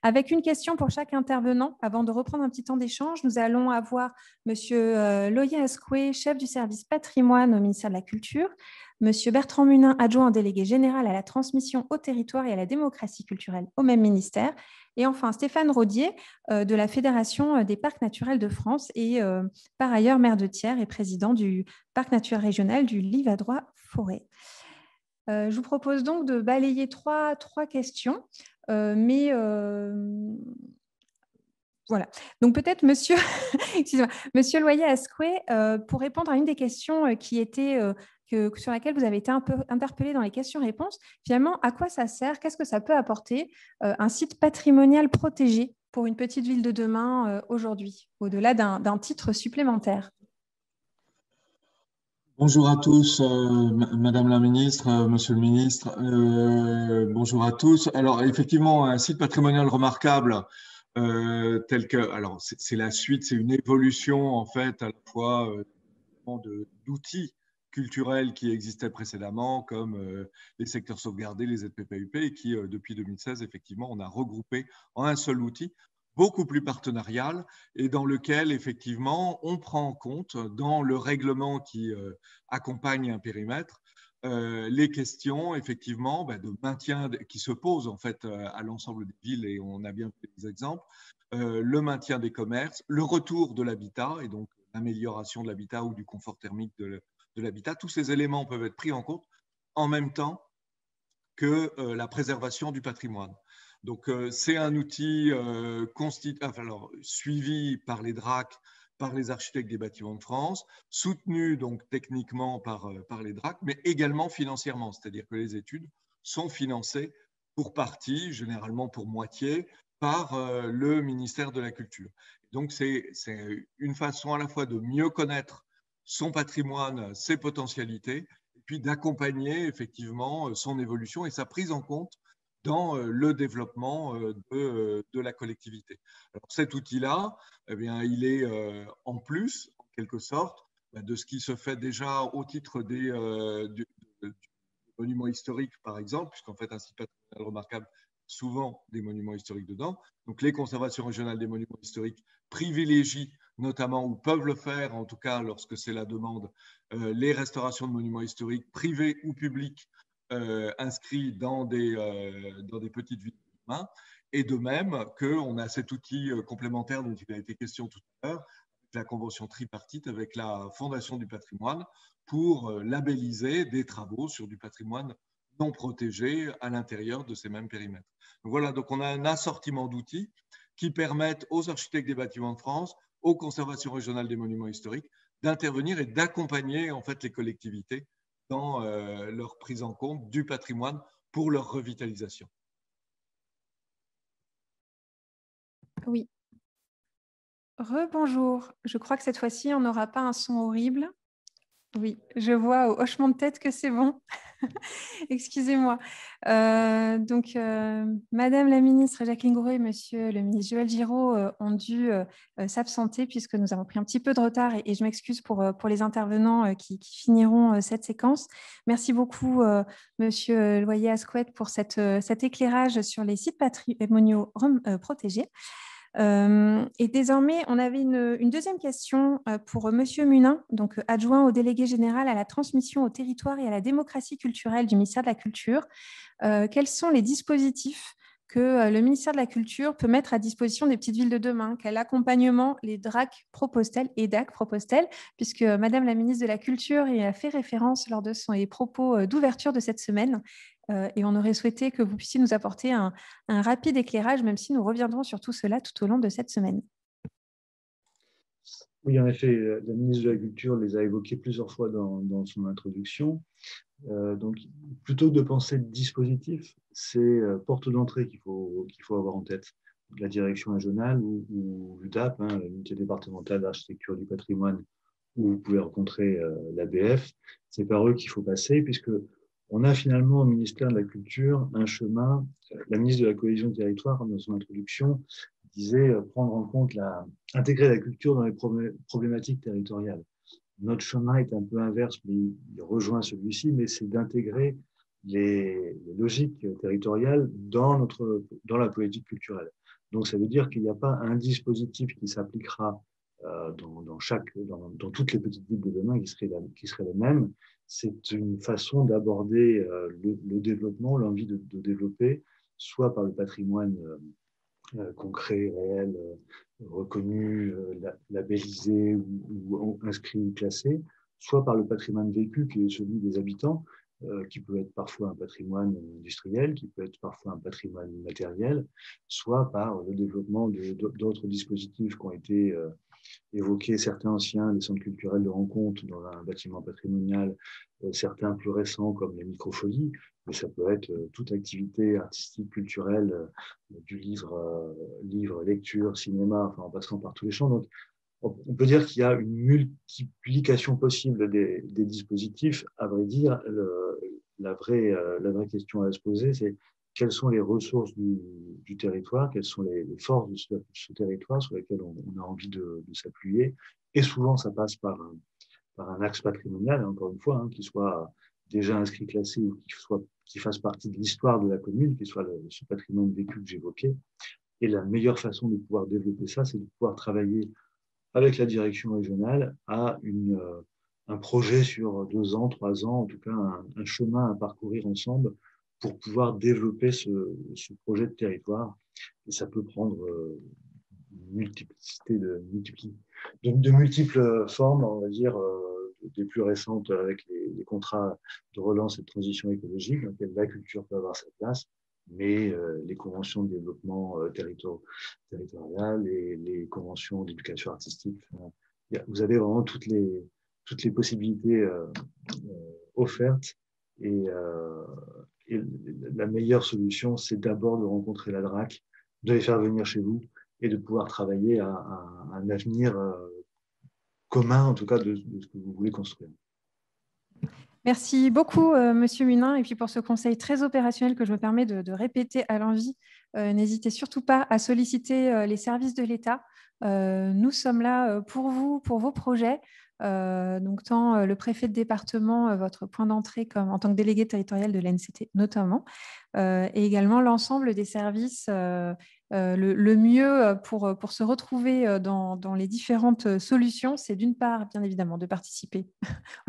Avec une question pour chaque intervenant, avant de reprendre un petit temps d'échange, nous allons avoir Monsieur Loyer Ascoué, chef du service patrimoine au ministère de la Culture, Monsieur Bertrand Munin, adjoint délégué général à la transmission au territoire et à la démocratie culturelle au même ministère, et enfin Stéphane Rodier de la Fédération des parcs naturels de France et par ailleurs maire de Thiers et président du parc naturel régional du Livradois-Forêt. Je vous propose donc de balayer trois questions, voilà. Donc peut-être Monsieur, Monsieur Loyer Ascoué, pour répondre à une des questions qui était sur laquelle vous avez été un peu interpellé dans les questions-réponses, finalement, à quoi ça sert? Qu'est-ce que ça peut apporter un site patrimonial protégé pour une petite ville de demain aujourd'hui, au-delà d'un titre supplémentaire? Bonjour à tous, Madame la Ministre, Monsieur le Ministre, bonjour à tous. Alors effectivement, un site patrimonial remarquable tel que, alors c'est la suite, c'est une évolution en fait à la fois d'outils culturels qui existaient précédemment, comme les secteurs sauvegardés, les ZPPUP, et qui depuis 2016, effectivement, on a regroupé en un seul outil beaucoup plus partenarial et dans lequel, effectivement, on prend en compte dans le règlement qui accompagne un périmètre les questions, effectivement, de maintien qui se posent en fait à l'ensemble des villes, et on a bien fait des exemples, le maintien des commerces, le retour de l'habitat, et donc l'amélioration de l'habitat ou du confort thermique de l'habitat. Tous ces éléments peuvent être pris en compte en même temps que la préservation du patrimoine. Donc, c'est un outil suivi par les DRAC, par les architectes des bâtiments de France, soutenu donc techniquement par les DRAC, mais également financièrement, c'est-à-dire que les études sont financées pour partie, généralement pour moitié, par le ministère de la Culture. Donc, c'est une façon à la fois de mieux connaître son patrimoine, ses potentialités, et puis d'accompagner effectivement son évolution et sa prise en compte dans le développement de la collectivité. Alors, cet outil-là, eh bien, il est en plus, en quelque sorte, de ce qui se fait déjà au titre du monument historique, par exemple, puisqu'en fait, un site patrimonial remarquable, souvent des monuments historiques dedans. Donc, les conservations régionales des monuments historiques privilégient notamment, ou peuvent le faire, en tout cas lorsque c'est la demande, les restaurations de monuments historiques privés ou publics inscrits dans des petites villes de demain. Et de même qu'on a cet outil complémentaire dont il a été question tout à l'heure, la convention tripartite avec la Fondation du patrimoine pour labelliser des travaux sur du patrimoine non protégé à l'intérieur de ces mêmes périmètres. Donc voilà, donc on a un assortiment d'outils qui permettent aux architectes des bâtiments de France, aux conservations régionales des monuments historiques, d'intervenir et d'accompagner en fait les collectivités dans leur prise en compte du patrimoine pour leur revitalisation. Oui. Rebonjour. Je crois que cette fois-ci, on n'aura pas un son horrible. Oui, je vois au hochement de tête que c'est bon. Excusez-moi. Madame la ministre Jacqueline Gourault et Monsieur le ministre Joël Giraud ont dû s'absenter puisque nous avons pris un petit peu de retard et je m'excuse pour les intervenants qui finiront cette séquence. Merci beaucoup, Monsieur Loyer-Ascouette, pour cet éclairage sur les sites patrimoniaux protégés. Et désormais, on avait une deuxième question pour Monsieur Munin, donc adjoint au délégué général à la transmission au territoire et à la démocratie culturelle du ministère de la Culture. Quels sont les dispositifs que le ministère de la Culture peut mettre à disposition des petites villes de demain? Quel accompagnement les DRAC proposent-elles et DAC proposent-elles? Puisque Madame la ministre de la Culture y a fait référence lors de son propos d'ouverture de cette semaine. Et on aurait souhaité que vous puissiez nous apporter un rapide éclairage, même si nous reviendrons sur tout cela tout au long de cette semaine. Oui, en effet, la ministre de la Culture les a évoqués plusieurs fois dans son introduction. Donc, plutôt que de penser de dispositif, c'est porte d'entrée qu'il faut avoir en tête. La direction régionale ou l'UDAP, l'unité départementale d'architecture du patrimoine, où vous pouvez rencontrer l'ABF, c'est par eux qu'il faut passer, puisque on a finalement au ministère de la Culture un chemin. La ministre de la Cohésion du Territoire, dans son introduction, disait prendre en compte intégrer la culture dans les problématiques territoriales. Notre chemin est un peu inverse, mais il rejoint celui-ci, mais c'est d'intégrer les logiques territoriales dans la politique culturelle. Donc, ça veut dire qu'il n'y a pas un dispositif qui s'appliquera dans toutes les petites villes de demain qui serait le même. C'est une façon d'aborder le développement, l'envie de développer, soit par le patrimoine concret, réel, reconnu, labellisé ou inscrit ou classé, soit par le patrimoine vécu qui est celui des habitants, qui peut être parfois un patrimoine industriel, qui peut être parfois un patrimoine matériel, soit par le développement d'autres dispositifs qui ont été évoqué certains anciens, les centres culturels de rencontre dans un bâtiment patrimonial, certains plus récents comme les microfolies, mais ça peut être toute activité artistique, culturelle, du livre, lecture, cinéma, enfin, en passant par tous les champs. Donc, on peut dire qu'il y a une multiplication possible des dispositifs. À vrai dire, la vraie question à se poser, c'est quelles sont les ressources du territoire, quelles sont les forces de ce territoire sur lesquelles on a envie de s'appuyer. Et souvent, ça passe par un axe patrimonial, encore une fois, qui soit déjà inscrit, classé, ou qui fasse partie de l'histoire de la commune, qui soit ce patrimoine vécu que j'évoquais. Et la meilleure façon de pouvoir développer ça, c'est de pouvoir travailler avec la direction régionale à un projet sur 2 ans, 3 ans, en tout cas un chemin à parcourir ensemble pour pouvoir développer ce projet de territoire. Et ça peut prendre une multiplicité de multiples formes, on va dire, des plus récentes avec les contrats de relance et de transition écologique, dans lesquels la culture peut avoir sa place, mais les conventions de développement territorial et les conventions d'éducation artistique. Vous avez vraiment toutes les possibilités offertes et la meilleure solution, c'est d'abord de rencontrer la DRAC, de les faire venir chez vous et de pouvoir travailler à un avenir commun, en tout cas, de ce que vous voulez construire. Merci beaucoup, Monsieur Munin, et puis pour ce conseil très opérationnel que je me permets de répéter à l'envi. N'hésitez surtout pas à solliciter les services de l'État. Nous sommes là pour vous, pour vos projets. Donc, tant le préfet de département, votre point d'entrée comme en tant que délégué territorial de l'ANCT notamment, et également l'ensemble des services le mieux pour se retrouver dans les différentes solutions, c'est d'une part, bien évidemment, de participer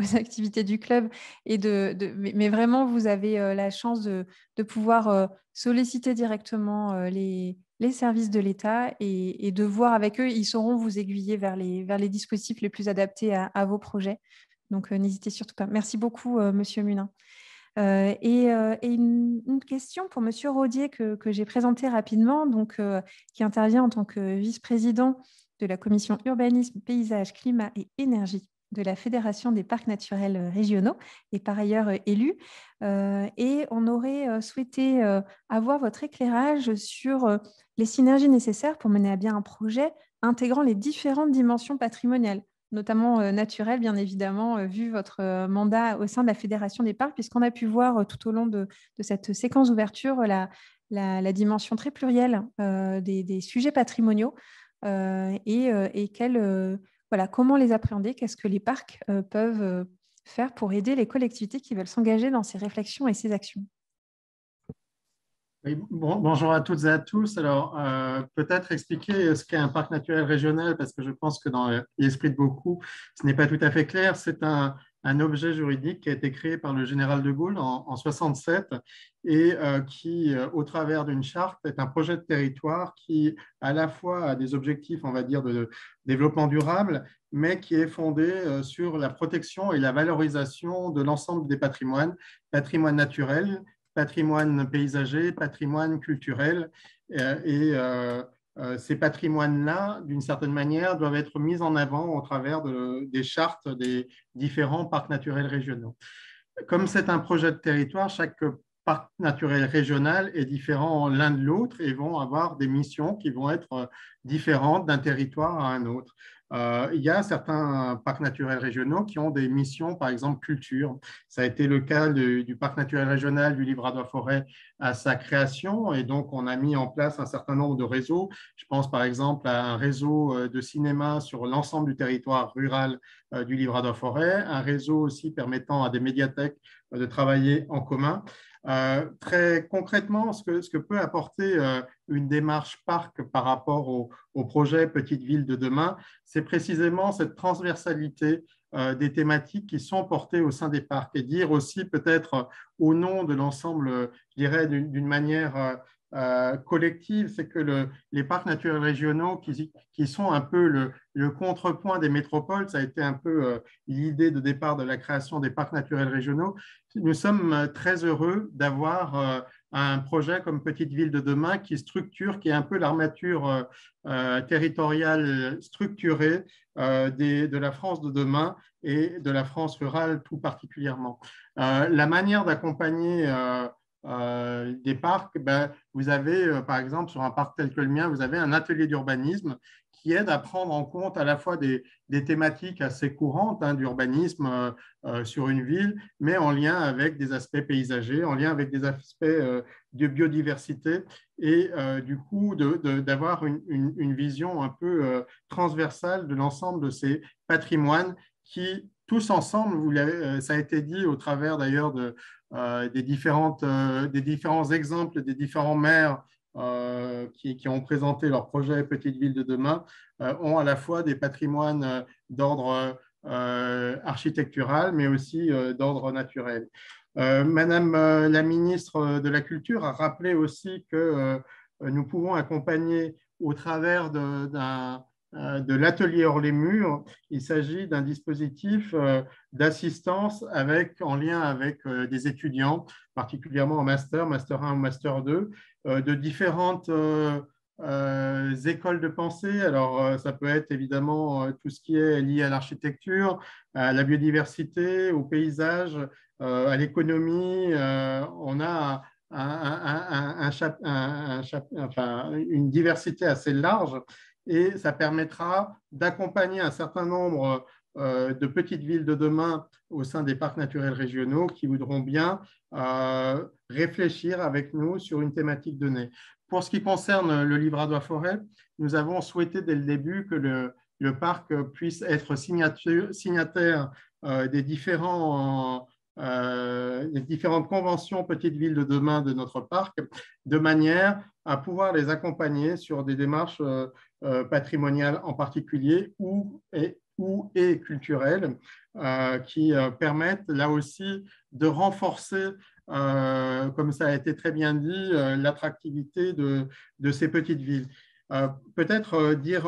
aux activités du club, mais vraiment, vous avez la chance de pouvoir solliciter directement les services de l'État et de voir avec eux, ils sauront vous aiguiller vers les dispositifs les plus adaptés à vos projets. Donc, n'hésitez surtout pas. Merci beaucoup, Monsieur Munin. Et une question pour Monsieur Rodier que j'ai présenté rapidement, donc, qui intervient en tant que vice-président de la commission urbanisme, paysage, climat et énergie de la Fédération des parcs naturels régionaux et par ailleurs élu. Et on aurait souhaité avoir votre éclairage sur les synergies nécessaires pour mener à bien un projet intégrant les différentes dimensions patrimoniales, notamment naturelles, bien évidemment, vu votre mandat au sein de la Fédération des parcs, puisqu'on a pu voir tout au long de cette séquence d'ouverture la dimension très plurielle des sujets patrimoniaux et comment les appréhender, qu'est-ce que les parcs peuvent faire pour aider les collectivités qui veulent s'engager dans ces réflexions et ces actions. Oui, bonjour à toutes et à tous. Alors, peut-être expliquer ce qu'est un parc naturel régional, parce que je pense que dans l'esprit de beaucoup, ce n'est pas tout à fait clair. C'est un objet juridique qui a été créé par le général de Gaulle en 1967 et qui, au travers d'une charte, est un projet de territoire qui, à la fois, a des objectifs, on va dire, de développement durable, mais qui est fondé sur la protection et la valorisation de l'ensemble des patrimoines naturels, patrimoine paysager, patrimoine culturel. Ces patrimoines-là, d'une certaine manière, doivent être mis en avant au travers des chartes des différents parcs naturels régionaux. Comme c'est un projet de territoire, chaque parc naturel régional est différent l'un de l'autre et vont avoir des missions qui vont être différentes d'un territoire à un autre. Il y a certains parcs naturels régionaux qui ont des missions, par exemple, culture. Ça a été le cas du parc naturel régional du Livradois-Forêt à sa création, et donc on a mis en place un certain nombre de réseaux. Je pense par exemple à un réseau de cinéma sur l'ensemble du territoire rural du Livradois-Forêt, un réseau aussi permettant à des médiathèques de travailler en commun. Très concrètement, ce que peut apporter une démarche parc par rapport au projet Petite Ville de demain, c'est précisément cette transversalité des thématiques qui sont portées au sein des parcs, et dire aussi peut-être au nom de l'ensemble, je dirais d'une manière collective, c'est que les parcs naturels régionaux qui sont un peu le contrepoint des métropoles, ça a été un peu l'idée de départ de la création des parcs naturels régionaux. Nous sommes très heureux d'avoir un projet comme Petite Ville de demain qui structure, qui est un peu l'armature territoriale structurée de la France de demain et de la France rurale tout particulièrement. La manière d'accompagner des parcs, vous avez, par exemple, sur un parc tel que le mien, vous avez un atelier d'urbanisme qui aide à prendre en compte à la fois des thématiques assez courantes d'urbanisme sur une ville, mais en lien avec des aspects paysagers, en lien avec des aspects de biodiversité et du coup d'avoir une vision un peu transversale de l'ensemble de ces patrimoines qui, tous ensemble, ça a été dit au travers d'ailleurs des différents exemples des différents maires qui ont présenté leur projet Petite Ville de demain, ont à la fois des patrimoines d'ordre architectural, mais aussi d'ordre naturel. Madame la ministre de la Culture a rappelé aussi que nous pouvons accompagner au travers de l'atelier hors les murs. Il s'agit d'un dispositif d'assistance en lien avec des étudiants, particulièrement en master 1 ou master 2, de différentes écoles de pensée. Alors, ça peut être évidemment tout ce qui est lié à l'architecture, à la biodiversité, au paysage, à l'économie. On a une diversité assez large et ça permettra d'accompagner un certain nombre de petites villes de demain au sein des parcs naturels régionaux qui voudront bien réfléchir avec nous sur une thématique donnée. Pour ce qui concerne le Livradois-Forêt, nous avons souhaité dès le début que le parc puisse être signataire des différentes conventions Petites Villes de demain de notre parc, de manière à pouvoir les accompagner sur des démarches patrimoniales en particulier ou culturelles qui permettent là aussi de renforcer, comme ça a été très bien dit, l'attractivité de ces petites villes. Peut-être dire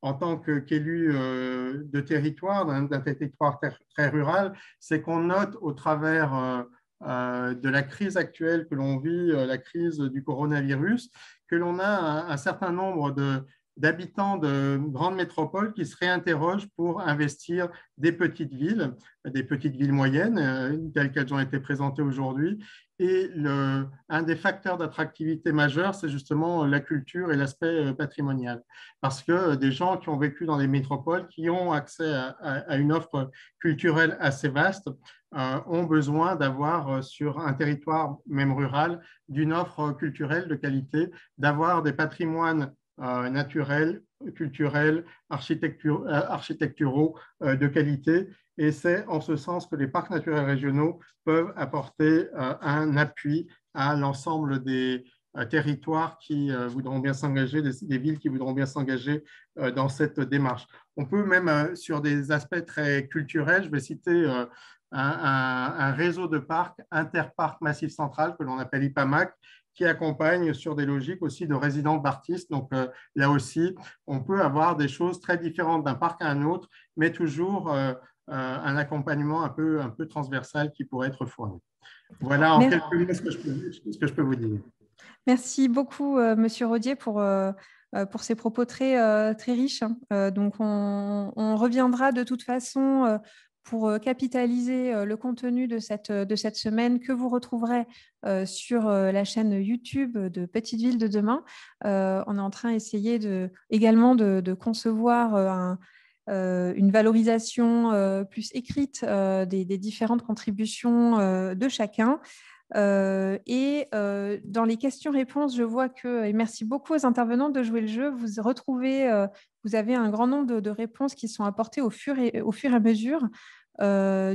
en tant qu'élu de territoire, d'un territoire très rural, c'est qu'on note au travers de la crise actuelle que l'on vit, la crise du coronavirus, que l'on a un certain nombre d'habitants de grandes métropoles qui se réinterrogent pour investir des petites villes moyennes, telles qu'elles ont été présentées aujourd'hui. Et un des facteurs d'attractivité majeurs, c'est justement la culture et l'aspect patrimonial. Parce que des gens qui ont vécu dans des métropoles, qui ont accès à une offre culturelle assez vaste, ont besoin d'avoir sur un territoire, même rural, d'une offre culturelle de qualité, d'avoir des patrimoines naturels, culturels, architecturaux de qualité. Et c'est en ce sens que les parcs naturels régionaux peuvent apporter un appui à l'ensemble des territoires qui voudront bien s'engager, des villes qui voudront bien s'engager dans cette démarche. On peut même, sur des aspects très culturels, je vais citer un réseau de parcs, Interparc Massif Central, que l'on appelle IPAMAC, qui accompagne sur des logiques aussi de résidence d'artistes. Donc là aussi, on peut avoir des choses très différentes d'un parc à un autre, mais toujours un accompagnement un peu transversal qui pourrait être fourni. Voilà en quelques minutes ce que je peux vous dire. Merci beaucoup, Monsieur Rodier, pour ces propos très riches. Donc, on reviendra de toute façon pour capitaliser le contenu de cette semaine que vous retrouverez sur la chaîne YouTube de Petite Ville de demain. On est en train d'essayer également de concevoir une valorisation plus écrite des différentes contributions de chacun. Et dans les questions-réponses, je vois que, et merci beaucoup aux intervenants de jouer le jeu, vous avez un grand nombre de réponses qui sont apportées au fur et à mesure.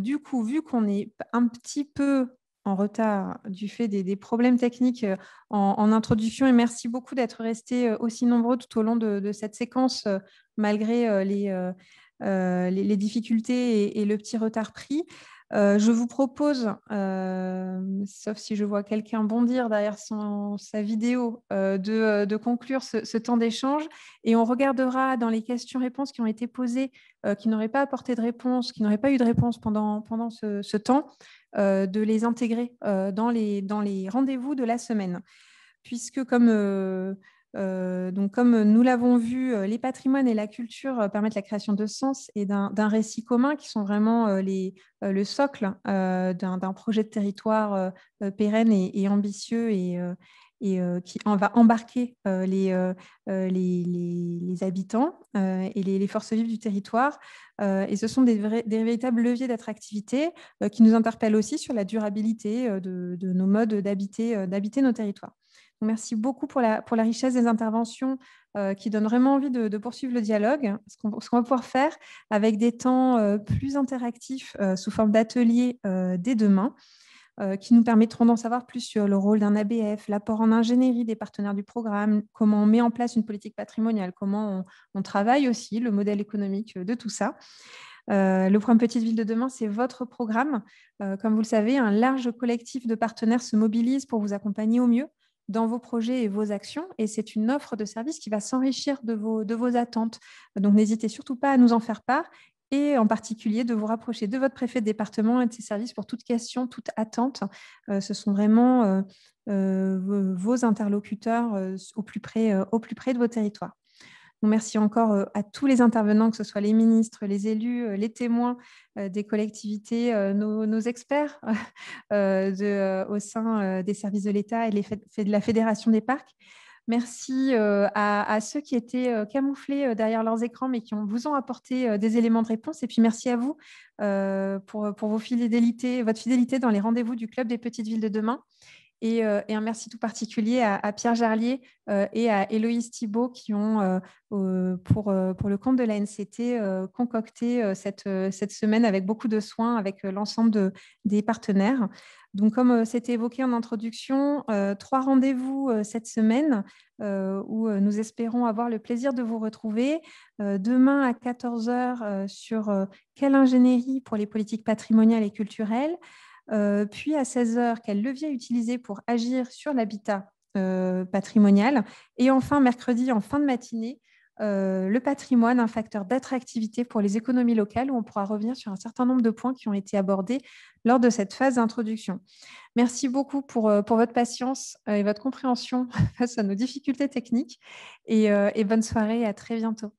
Du coup, vu qu'on est un petit peu en retard du fait des problèmes techniques en introduction, et merci beaucoup d'être restés aussi nombreux tout au long de cette séquence, malgré les difficultés et le petit retard pris. Je vous propose, sauf si je vois quelqu'un bondir derrière sa vidéo, de conclure ce temps d'échange et on regardera dans les questions-réponses qui ont été posées, qui n'auraient pas apporté de réponse, qui n'auraient pas eu de réponse pendant ce temps, de les intégrer dans les rendez-vous de la semaine. Puisque comme nous l'avons vu, les patrimoines et la culture permettent la création de sens et d'un récit commun qui sont vraiment le socle d'un projet de territoire pérenne et ambitieux et qui va embarquer les habitants et les forces vives du territoire. Et ce sont des véritables leviers d'attractivité qui nous interpellent aussi sur la durabilité de nos modes d'habiter nos territoires. Donc, merci beaucoup pour la richesse des interventions qui donnent vraiment envie de poursuivre le dialogue. Ce qu'on va pouvoir faire avec des temps plus interactifs sous forme d'ateliers dès demain, qui nous permettront d'en savoir plus sur le rôle d'un ABF, l'apport en ingénierie des partenaires du programme, comment on met en place une politique patrimoniale, comment on travaille aussi le modèle économique de tout ça. Le programme Petite Ville de demain, c'est votre programme. Comme vous le savez, un large collectif de partenaires se mobilise pour vous accompagner au mieux dans vos projets et vos actions. Et c'est une offre de service qui va s'enrichir de vos attentes. Donc, n'hésitez surtout pas à nous en faire part et en particulier de vous rapprocher de votre préfet de département et de ses services pour toute question, toute attente. Ce sont vraiment vos interlocuteurs au plus près de vos territoires. Donc, merci encore à tous les intervenants, que ce soit les ministres, les élus, les témoins des collectivités, nos experts au sein des services de l'État et de la Fédération des parcs. Merci à ceux qui étaient camouflés derrière leurs écrans, mais qui vous ont apporté des éléments de réponse. Et puis, merci à vous pour votre fidélité dans les rendez-vous du Club des Petites Villes de demain. Et un merci tout particulier à Pierre Jarlier et à Héloïse Thibault qui ont, pour le compte de la NCT, concocté cette semaine avec beaucoup de soin avec l'ensemble des partenaires. Donc, comme c'était évoqué en introduction, 3 rendez-vous cette semaine où nous espérons avoir le plaisir de vous retrouver. Demain à 14h sur quelle ingénierie pour les politiques patrimoniales et culturelles. Puis à 16h, quel levier utiliser pour agir sur l'habitat patrimonial. Et enfin, mercredi, en fin de matinée, le patrimoine, un facteur d'attractivité pour les économies locales, où on pourra revenir sur un certain nombre de points qui ont été abordés lors de cette phase d'introduction. Merci beaucoup pour votre patience et votre compréhension face à nos difficultés techniques. Et bonne soirée, à très bientôt.